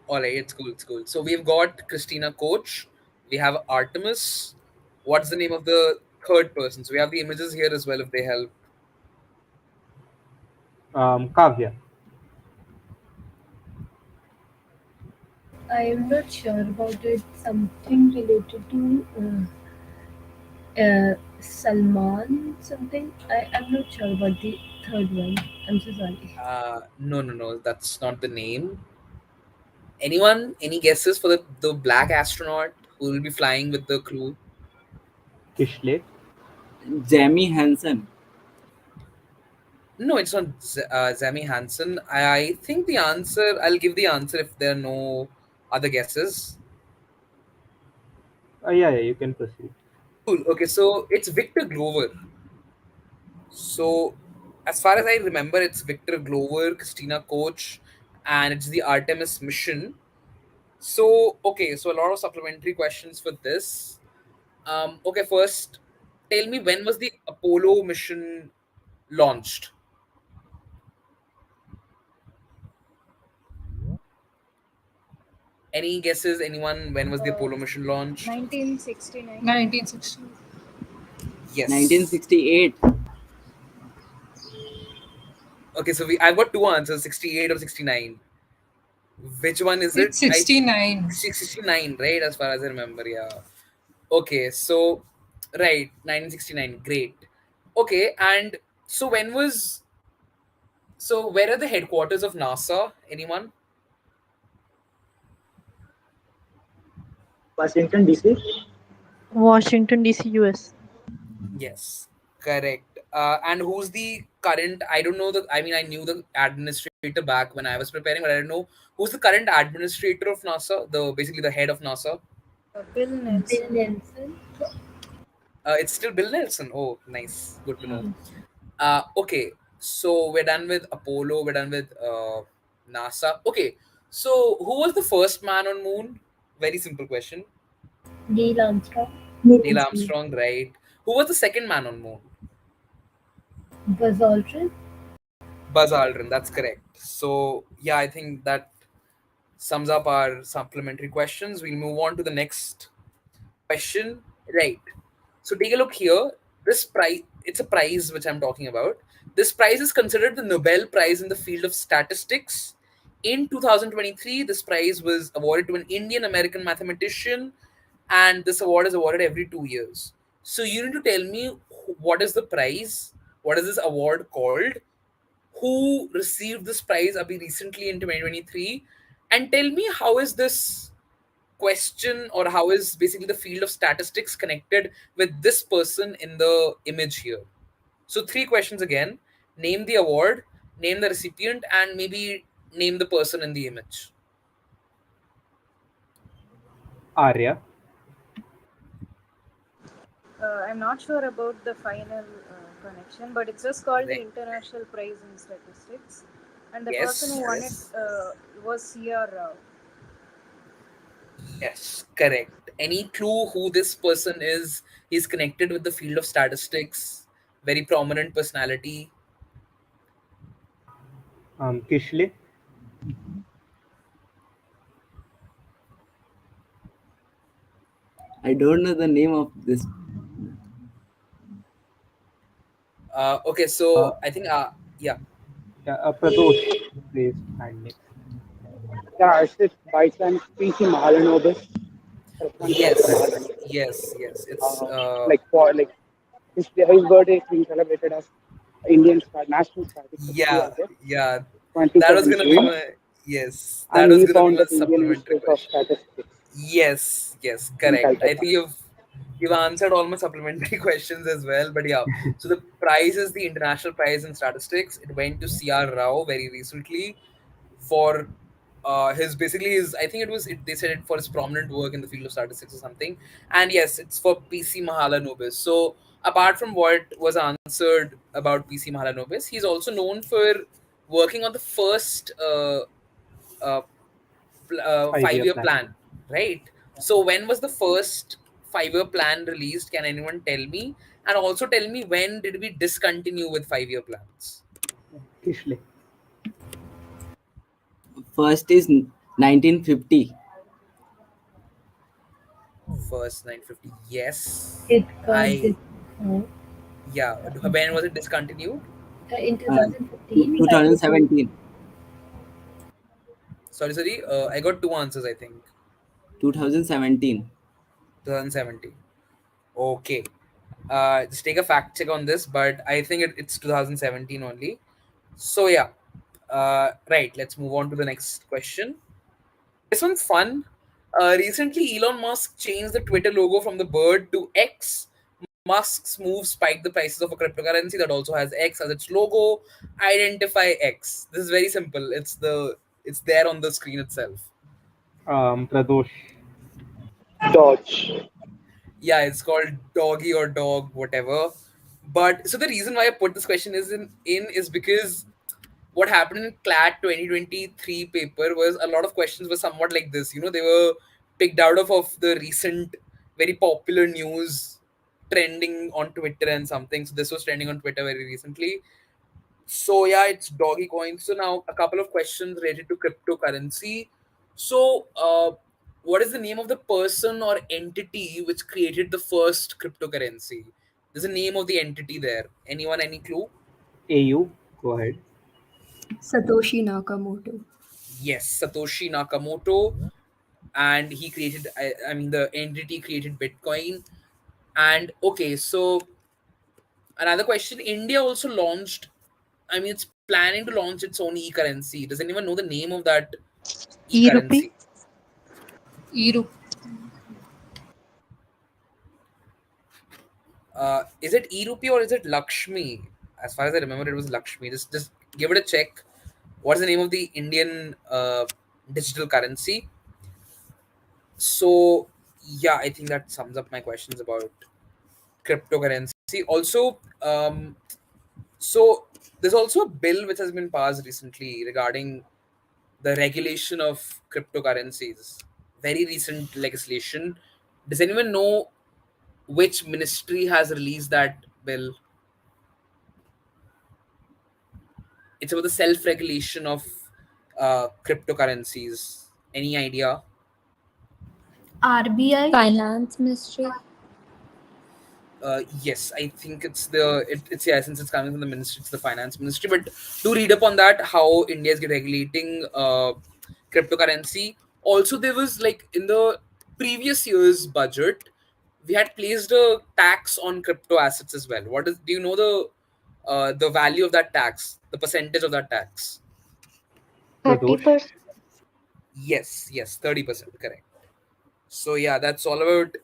All right, it's cool, it's cool. So, we've got Christina Koch, we have Artemis. What's the name of the third person? So we have the images here as well if they help. Kavya. I am not sure about it. Something related to Salman something. I am not sure about the third one. I'm so sorry. No, no, no, that's not the name. Anyone? Any guesses for the black astronaut who will be flying with the crew? Kishle. Jamie Hansen. No, it's not Zami Hansen. I think the answer, I'll give the answer if there are no other guesses. Yeah, yeah, you can proceed. Cool. Okay, so it's Victor Glover. So, as far as I remember, it's Victor Glover, Christina Koch, and it's the Artemis mission. So, okay, so a lot of supplementary questions for this. Okay, first, tell me when was the Apollo mission launched? Any guesses? Anyone? When was the Apollo mission launched? 1969. 1960. Yes. 1968. Okay, so I've got two answers: 68 or 69. Which one is it? It's 69. 69, right? As far as I remember, yeah. Okay, so right, 1969. Great. Okay, and so when was so where are the headquarters of NASA? Anyone? Washington DC. Washington DC, US. Yes, correct. And who's the current? I don't know the. I mean, I knew the administrator back when I was preparing, but I don't know who's the current administrator of NASA. The basically the head of NASA. Bill Bill Nelson. Nelson. It's still Bill Nelson. Oh, nice, good to know. Hmm. Okay, so we're done with Apollo. We're done with NASA. Okay, so who was the first man on moon? Very simple question. Neil Armstrong. Neil Armstrong, right? Who was the second man on moon? Buzz Aldrin. Buzz Aldrin. That's correct. So yeah, I think that sums up our supplementary questions. We'll move on to the next question. Right. So take a look here. This prize, it's a prize which I'm talking about. This prize is considered the Nobel Prize in the field of statistics. In 2023, this prize was awarded to an Indian American mathematician, and this award is awarded every 2 years. So you need to tell me what is the prize, what is this award called, who received this prize abhi recently in 2023, and tell me how is this question or how is basically the field of statistics connected with this person in the image here. So three questions again: name the award, name the recipient, and maybe name the person in the image. Arya. I'm not sure about the final connection, but it's just called the Right. International Prize in Statistics, and the person Yes, who won it yes, was C.R. Rao. yes, correct. Any clue who this person is? He's connected with the field of statistics, very prominent personality. Kishle. I don't know the name of this. Okay, Uh, so I think, yeah, yeah, Pradosh raised hand next. Yeah, it's just by chance PC Mahalanobis. yes, Correct. yes, yes. It's Like for like his birthday is being celebrated as National Statistics Day, I yeah, guess, yeah. That was 27th gonna be June, my yes. That and was he gonna be found my that Indian supplementary Institute of question. Statistics Yes, yes, in correct. I Calcutta. think you've answered all my supplementary questions as well. But yeah, so the prize is the International Prize in Statistics. It went to C.R. Rao very recently for his basically his I think they said it for his prominent work in the field of statistics or something. And yes, it's for PC Mahalanobis. So apart from what was answered about PC Mahalanobis, he's also known for working on the first uh, 5 year five-year plan. plan, right? So when was the first five-year plan released? Can anyone tell me? And also tell me, when did we discontinue with five-year plans? Kishle. First is 1950. First 950. Yes. It got I discount Yeah. When was it discontinued? in Uh, 2015, I guess. 2017. Sorry. I got two answers, I think. 2017. 2017. Okay. Just take a fact check on this, but I think it's 2017 only. So yeah. Right. Let's move on to the next question. This one's fun. Recently, Elon Musk changed the Twitter logo from the bird to X. Musk's move spiked the prices of a cryptocurrency that also has X as its logo. Identify X. This is very simple. It's there on the screen itself. Pradosh. Dodge. Yeah, it's called doggy or dog, whatever. But so the reason why I put this question is is because what happened in CLAT 2023 paper was a lot of questions were somewhat like this. They were picked out of the recent very popular news trending on Twitter and something. So this was trending on Twitter very recently. So yeah, it's doggy coin. So now a couple of questions related to cryptocurrency. So what is the name of the person or entity which created the first cryptocurrency? There's a name of the entity there. Anyone, any clue? AU. Go ahead. Satoshi Nakamoto. Yes, Satoshi Nakamoto, and he created. I mean, the entity created Bitcoin. And okay, so another question: India also launched. I mean, it's planning to launch its own e-currency. Does anyone know the name of that E-rupee? e-currency? Iru. Is it e-rupee or is it Lakshmi? As far as I remember, it was Lakshmi. Just give it a check. What's the name of the Indian digital currency? So yeah, I think that sums up my questions about cryptocurrency. Also, so there's also a bill which has been passed recently regarding the regulation of cryptocurrencies. Very recent legislation. Does anyone know which ministry has released that bill? It's about the self-regulation of cryptocurrencies. Any idea? RBI. Finance Ministry. Yes, I think it's yeah, since it's coming from the ministry, it's the finance ministry. But do read up on that how India is regulating cryptocurrency. Also, there was like in the previous year's budget, we had placed a tax on crypto assets as well. What is Do you know the value of that tax, the percentage of that tax? Pradosh. 30%. Yes, 30%, correct. So yeah, that's all about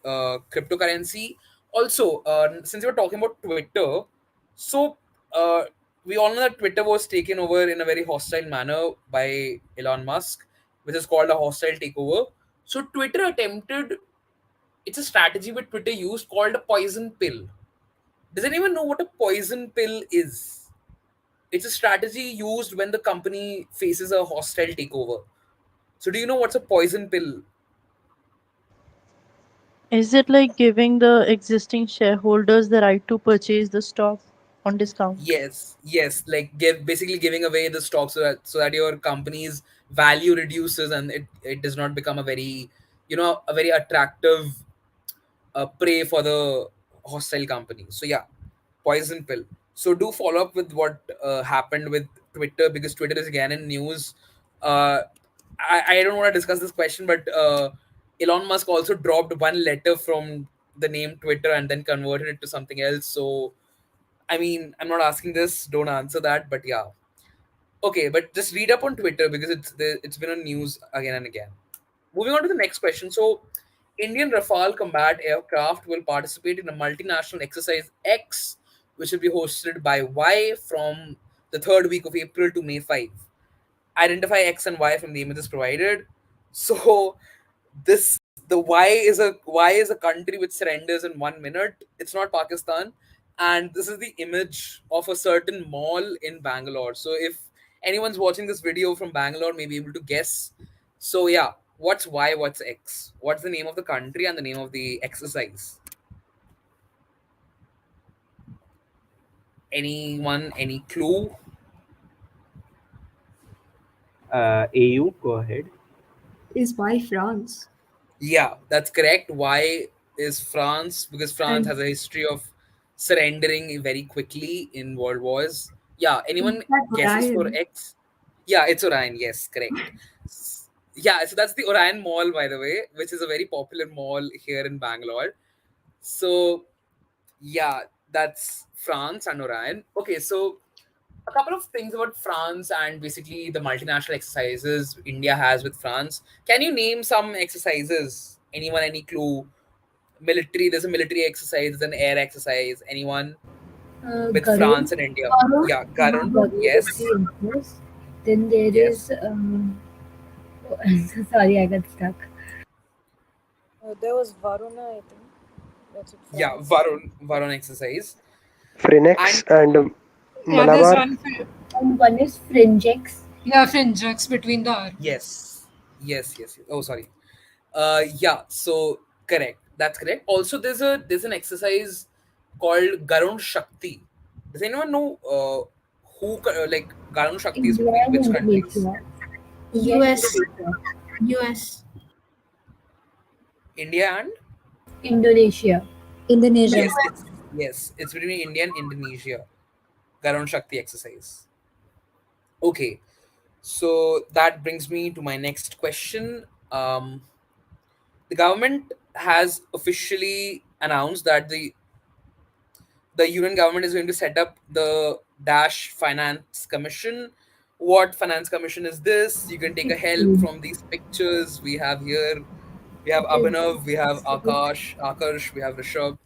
cryptocurrency. Also, since we're talking about Twitter, so uh, we all know that Twitter was taken over in a very hostile manner by Elon Musk, which is called a hostile takeover. So Twitter attempted, it's a strategy which Twitter used called a poison pill. Does anyone know what a poison pill is? It's a strategy used when the company faces a hostile takeover. So do you know what's a poison pill? Is it like giving the existing shareholders the right to purchase the stock on discount? Yes, like basically giving away the stock so that your company's value reduces and it does not become a very, a very attractive prey for the hostile company. So yeah, poison pill. So do follow up with what happened with Twitter, because Twitter is again in news. Uh, I don't want to discuss this question, but Elon Musk also dropped one letter from the name Twitter and then converted it to something else. So I mean, I'm not asking this. Don't answer that. But yeah, okay. But just read up on Twitter because it's been on news again and again. Moving on to the next question. So, Indian Rafale combat aircraft will participate in a multinational exercise X, which will be hosted by Y from the third week of April to May 5. Identify X and Y from the images provided. So, this the Y is a country which surrenders in 1 minute. It's not Pakistan, and this is the image of a certain mall in Bangalore. So if anyone's watching this video from Bangalore, may be able to guess. So yeah, what's Y, what's X, what's the name of the country and the name of the exercise? Anyone, any clue? AU, go ahead. Is Y France? Yeah, that's correct. Y is France, because France And has a history of surrendering very quickly in world wars. Yeah, is anyone that guesses for Orion? X? Yeah, it's Orion. Yes, correct. Yeah, so that's the Orion Mall, by the way, which is a very popular mall here in Bangalore. So, yeah, that's France and Orion. Okay, so a couple of things about France and basically the multinational exercises India has with France. Can you name some exercises? Anyone, any clue? Military, there's a military exercise, there's an air exercise. Anyone with Garud. France and India? Garud. Yeah, Garund, Garud is yes. the empress. Then there Yes. is. Sorry, I got stuck. There was Varuna, I think. That's it, Yeah, France. Varun exercise. Phoenix And and Yeah, there's Malabar. one. And one is Fringex. Yeah, fringex between the armies. yes. Oh, sorry. Yeah, so correct. That's correct. Also, there's an exercise called Garund Shakti. Does anyone know like Garund Shakti is India between and which countries? Indonesia. India and US. Indonesia. US. India and Indonesia. Indonesia. yes, it's between India and Indonesia. Garund Shakti exercise. Okay, so that brings me to my next question. The government has officially announced that the union government is going to set up the Dash Finance Commission. What finance commission is this? You can take a help 16. from these pictures we have here. We have It is the Abhinav, we have 16th. Akarsh, we have Rishabh.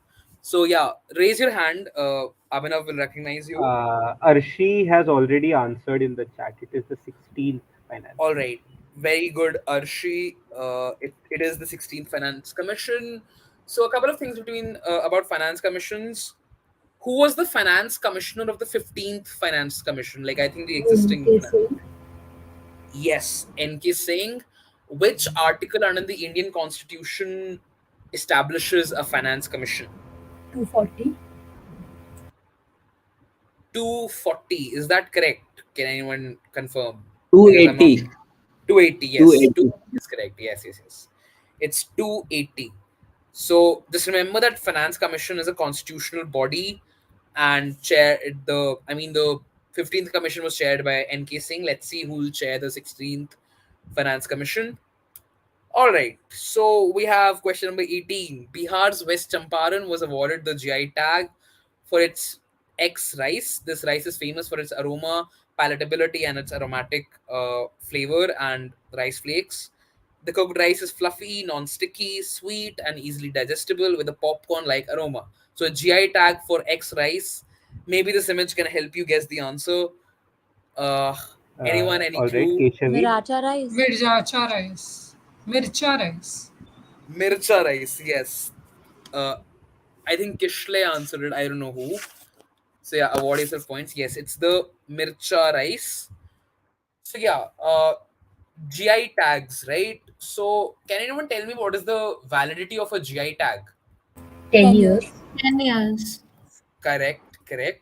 So yeah, raise your hand. Abhinav will recognize you. Arshi has already answered in the chat. It is the 16th finance All commission. right, very good, Arshi. It is the 16th Finance Commission. So a couple of things between about finance commissions. Who was the finance commissioner of the 15th Finance Commission? Like, I think the existing. Singh. Yes, N.K. Singh. Which article under the Indian Constitution establishes a finance commission? 240. 240. Is that correct? Can anyone confirm? Because I'm not 280. sure. 280. Yes, 280. 280 is correct. Yes. It's 280. So just remember that Finance Commission is a constitutional body, and the 15th commission was chaired by N.K. Singh. Let's see who will chair the 16th Finance Commission. All right, so we have question number 18. Bihar's West Champaran was awarded the GI tag for its X rice. This rice is famous for its aroma, palatability, and its aromatic flavor and rice flakes. The cooked rice is fluffy, non-sticky, sweet, and easily digestible with a popcorn-like aroma. So a GI tag for X rice. Maybe this image can help you guess the answer. Uh, Anyone, any All right, clue? Keshavi. Miracha rice. Virjacha rice. Mircha rice. Mircha rice, yes. Uh, I think Kishle answered it. I don't know who. So yeah, award yourself points. Yes, it's the Mircha rice. So yeah, GI tags, right? So can anyone tell me what is the validity of a GI tag? 10 10 years. years. 10 years. Correct, correct.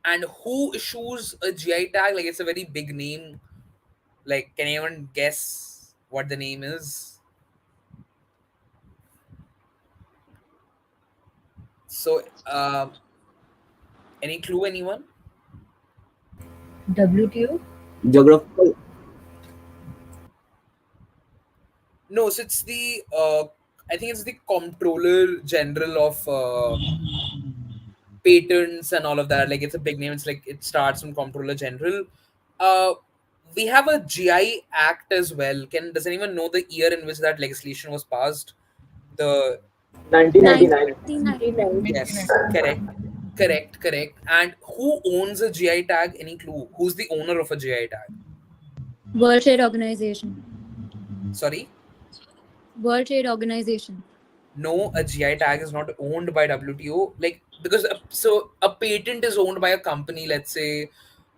And who issues a GI tag? Like it's a very big name. Like, can anyone guess what the name is? So, any clue, anyone? WTO. Geographical. No, so it's the I think it's the Comptroller General of patents and all of that. Like it's a big name. It's like it starts from Comptroller General. Uh, we have a GI Act as well. Does anyone know the year in which that legislation was passed? The 1999. 1999. Yes, correct, correct, correct. And who owns a GI tag? Any clue? Who's the owner of a GI tag? World Trade Organization. Sorry, World Trade Organization. no, a GI tag is not owned by WTO. Like because so a patent is owned by a company. Let's say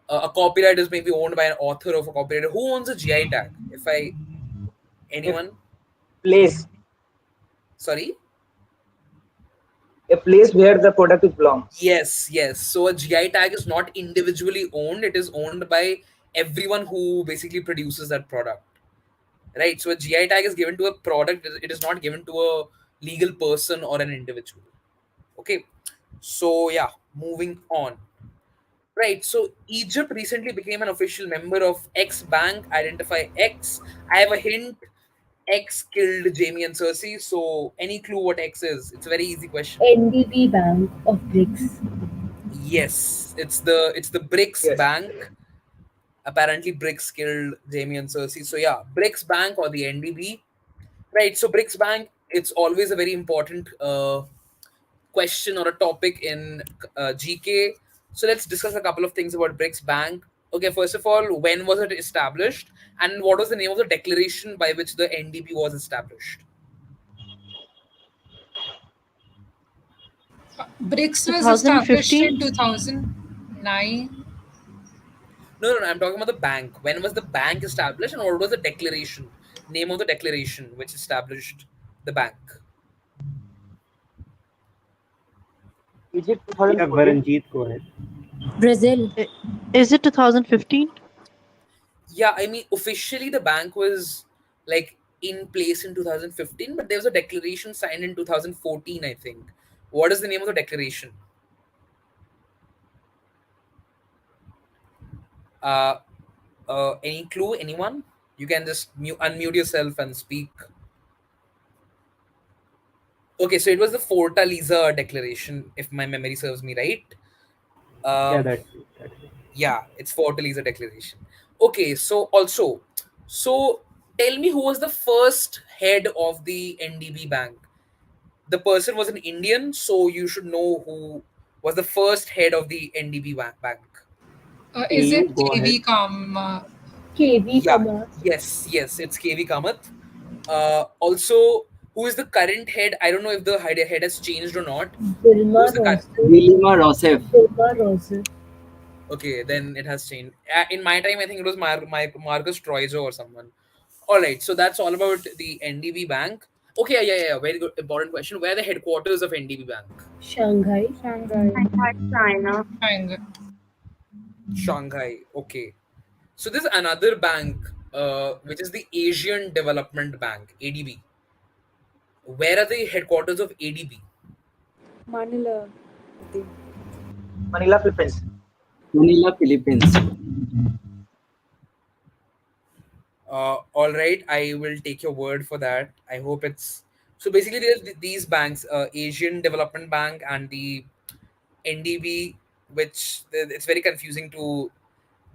a copyright is maybe owned by an author of a copyright. Who owns a GI tag? If I A anyone, place. sorry. A place where the product belongs. Yes, yes. So a GI tag is not individually owned. It is owned by everyone who basically produces that product. Right? So a GI tag is given to a product. It is not given to a legal person or an individual. Okay. So yeah, moving on. Right. So Egypt recently became an official member of X Bank. Identify X. I have a hint. X killed Jamie and Cersei. So any clue what X is? It's a very easy question. NDB Bank of BRICS. Yes, it's the BRICS Yes. Bank. Apparently, BRICS killed Jamie and Cersei. So yeah, BRICS Bank or the NDB. Right. So BRICS Bank. It's always a very important question or a topic in GK. So let's discuss a couple of things about BRICS Bank. Okay, first of all, when was it established, and what was the name of the declaration by which the NDB was established? BRICS was established in 2015. 2009. No, no, no. I'm talking about the bank. When was the bank established, and what was the declaration? Name of the declaration which established the bank. Egypt Yeah, 2014. Varanjeet, go ahead. Brazil. Is it 2015? Yeah, I mean, officially the bank was like in place in 2015, but there was a declaration signed in 2014, I think. What is the name of the declaration? Uh, any clue? Anyone? You can just unmute yourself and speak. Okay, so it was the Fortaleza Declaration, if my memory serves me right. Yeah, Um, that's it. That's it. yeah, it's Fortaleza Declaration. Okay, so also, so tell me who was the first head of the NDB bank? The person was an Indian, so you should know who was the first head of the NDB bank. Is AU, it go ahead. KV Kama? KV Yeah, Kamath. yes, it's KV Kamath. Also, who is the current head? I don't know if the head has changed or not. Dilma Who's the current? Rousseff. Dilma Rousseff. Dilma Rousseff. Okay, then it has changed. In my time, I think it was Marcus Troizo or someone. All right, so that's all about the NDB Bank. Okay, yeah. Very good, important question. Where are the headquarters of NDB Bank? Shanghai. China. Shanghai. Shanghai. Okay. So there's another bank, which is the Asian Development Bank, ADB. Where are the headquarters of ADB? Manila, I think. Manila, Philippines. Manila, Philippines. All right, I will take your word for that. I hope it's so. Basically, there's these banks, Asian Development Bank and the NDB, which it's very confusing to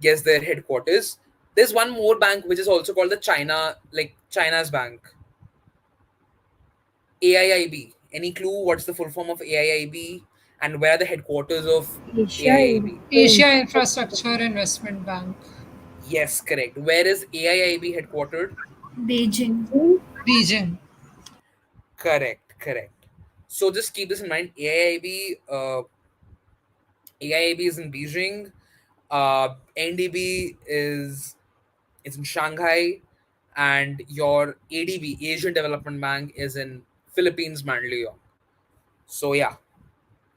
guess their headquarters. There's one more bank which is also called the China's bank, AIIB. Any clue what's the full form of AIIB and where are the headquarters of Asia AIIB? Asia Infrastructure Investment Bank. Yes, correct. Where is AIIB headquartered? Beijing. Beijing. Correct, correct. So just keep this in mind. AIIB is in Beijing. NDB is in Shanghai, and your ADB, Asian Development Bank, is in Philippines, Mandaluyong. So yeah,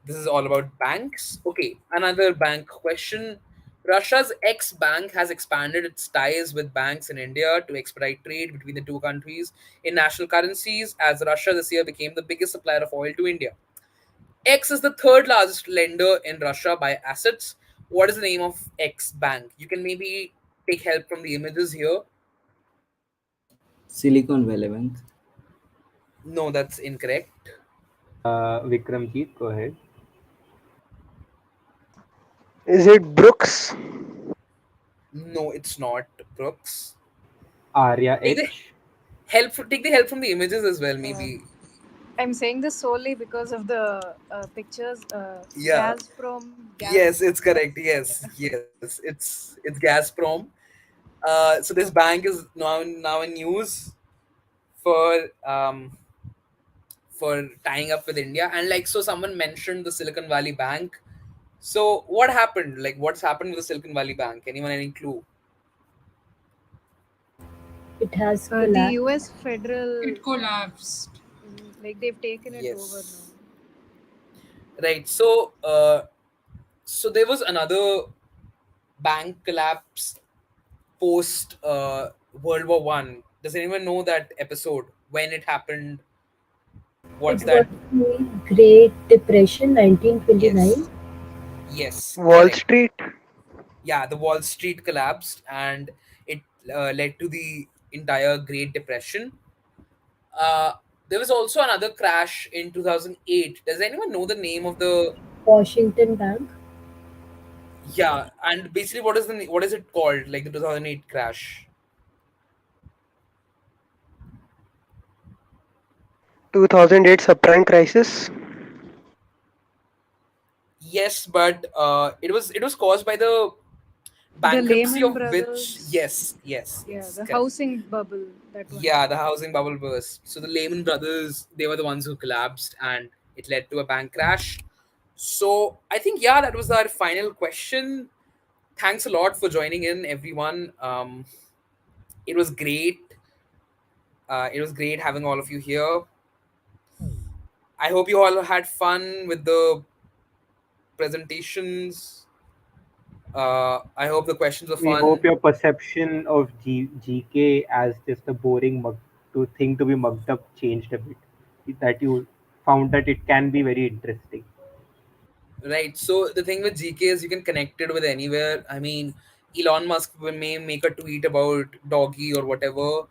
this is all about banks. Okay, another bank question. Russia's ex bank has expanded its ties with banks in India to expedite trade between the two countries in national currencies, as Russia this year became the biggest supplier of oil to India. X is the third largest lender in Russia by assets. What is the name of X bank? You can maybe take help from the images here. Silicon Valley Bank. No, that's incorrect. Vikramjeet, go ahead. Is it Brooks? No, it's not Brooks. Arya Take the H. take the help from the images as well, Uh, maybe. I'm saying this solely because of the pictures. Yeah. Gazprom, Yes, it's Gaz. correct. Yes, yes, it's Gazprom. So this bank is now in news for tying up with India, and like so, someone mentioned the Silicon Valley Bank. So what happened? Like, what's happened with the Silicon Valley Bank? Anyone any clue? It has The collapsed. US federal, It collapsed. like they've taken it over now. Yes. Right. So there was another bank collapse post World War One. Does anyone know that episode when it happened? What's It was that? the Great Depression, 1929. Yes. Yes. Wall Correct. Street? Yeah, the Wall Street collapsed, and it led to the entire Great Depression. Uh, there was also another crash in 2008. Does anyone know the name of the? Washington Bank. Yeah, and basically, what is it called? Like the 2008 crash. 2008 subprime crisis? Yes, but it was caused by the The bankruptcy Lehman of which? Brothers. Yes, Yeah, the correct. housing bubble. That one. Yeah, the housing bubble burst. So the Lehman Brothers, they were the ones who collapsed, and it led to a bank crash. So I think yeah, that was our final question. Thanks a lot for joining in, everyone. It was great. It was great having all of you here. I hope you all had fun with the presentations. I hope the questions were We hope fun. your perception of GK as just a boring thing to be mugged up changed a bit. That you found that it can be very interesting. Right. So the thing with GK is you can connect it with anywhere. I mean, Elon Musk may make a tweet about doggy or whatever.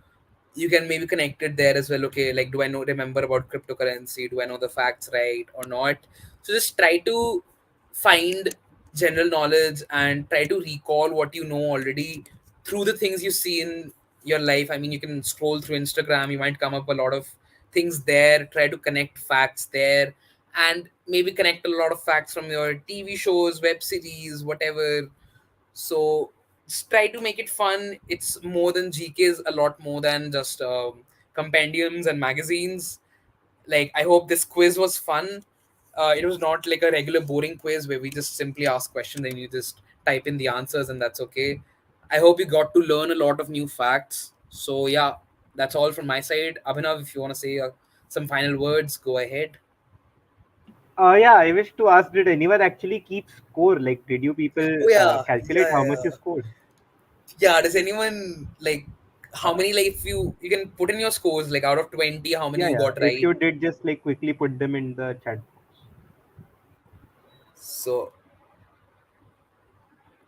You can maybe connect it there as well. Okay, like do I remember about cryptocurrency? Do I know the facts right or not? So just try to find general knowledge and try to recall what you know already through the things you see in your life. I mean, you can scroll through Instagram, you might come up a lot of things there. Try to connect facts there, and maybe connect a lot of facts from your TV shows, web series, whatever. So just try to make it fun. It's more than GKs, a lot more than just compendiums and magazines. Like, I hope this quiz was fun. It was not like a regular boring quiz where we just simply ask questions and you just type in the answers and that's okay. I hope you got to learn a lot of new facts. So yeah, that's all from my side. Abhinav, if you want to say some final words, go ahead. Yeah, I wish to ask, did anyone actually keep score? Like, did you people Oh yeah, calculate yeah, how much you yeah. scored? Yeah, does anyone like how many, like, if you can put in your scores, like out of 20, how many Yeah, you yeah. got If right? you did, just like quickly put them in the chat box. So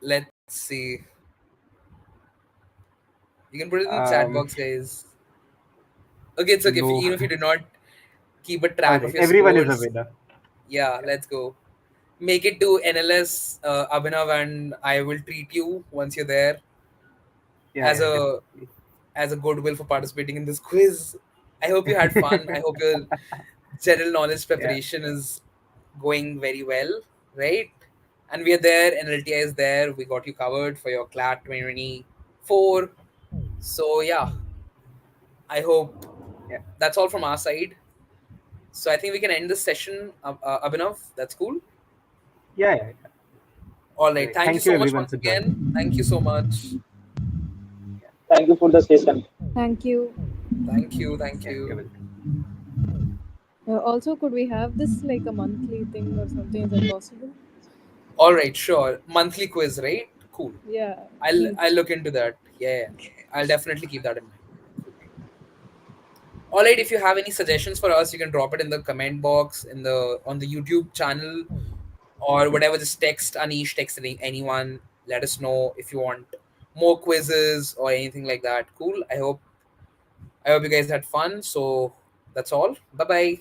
let's see. You can put it in the chat Um, box, guys. Okay, it's okay. no. Even if you did not keep a All track of right, your everyone is a scores, winner. yeah, Yeah, let's go. Make it to NLS, Abhinav, and I will treat you once you're there yeah, as yeah, a definitely. goodwill for participating in this quiz. I hope you had fun. I hope your general knowledge Yeah. preparation is going very well, right? And we are there. NLTI is there. We got you covered for your CLAT 2024. So yeah, I hope Yeah. that's all from our side. So I think we can end this session, Abhinav. That's cool. Yeah, yeah, yeah. All All right. right. Thank you Thank you so much everyone once for again. joining. Thank you so much. Thank you for the session. Thank you. Thank you. Thank Yeah, you're you. welcome. Also, could we have this like a monthly thing or something? Is that possible? All right. Sure. Monthly quiz, right? Cool. Yeah, I'll please. look into that. Yeah, yeah. I'll definitely keep that in mind. Cool. All right. If you have any suggestions for us, you can drop it in the comment box in the on the YouTube channel or whatever. Just text Anish, text anyone. Let us know if you want more quizzes or anything like that. Cool. I hope you guys had fun. So that's all. Bye bye.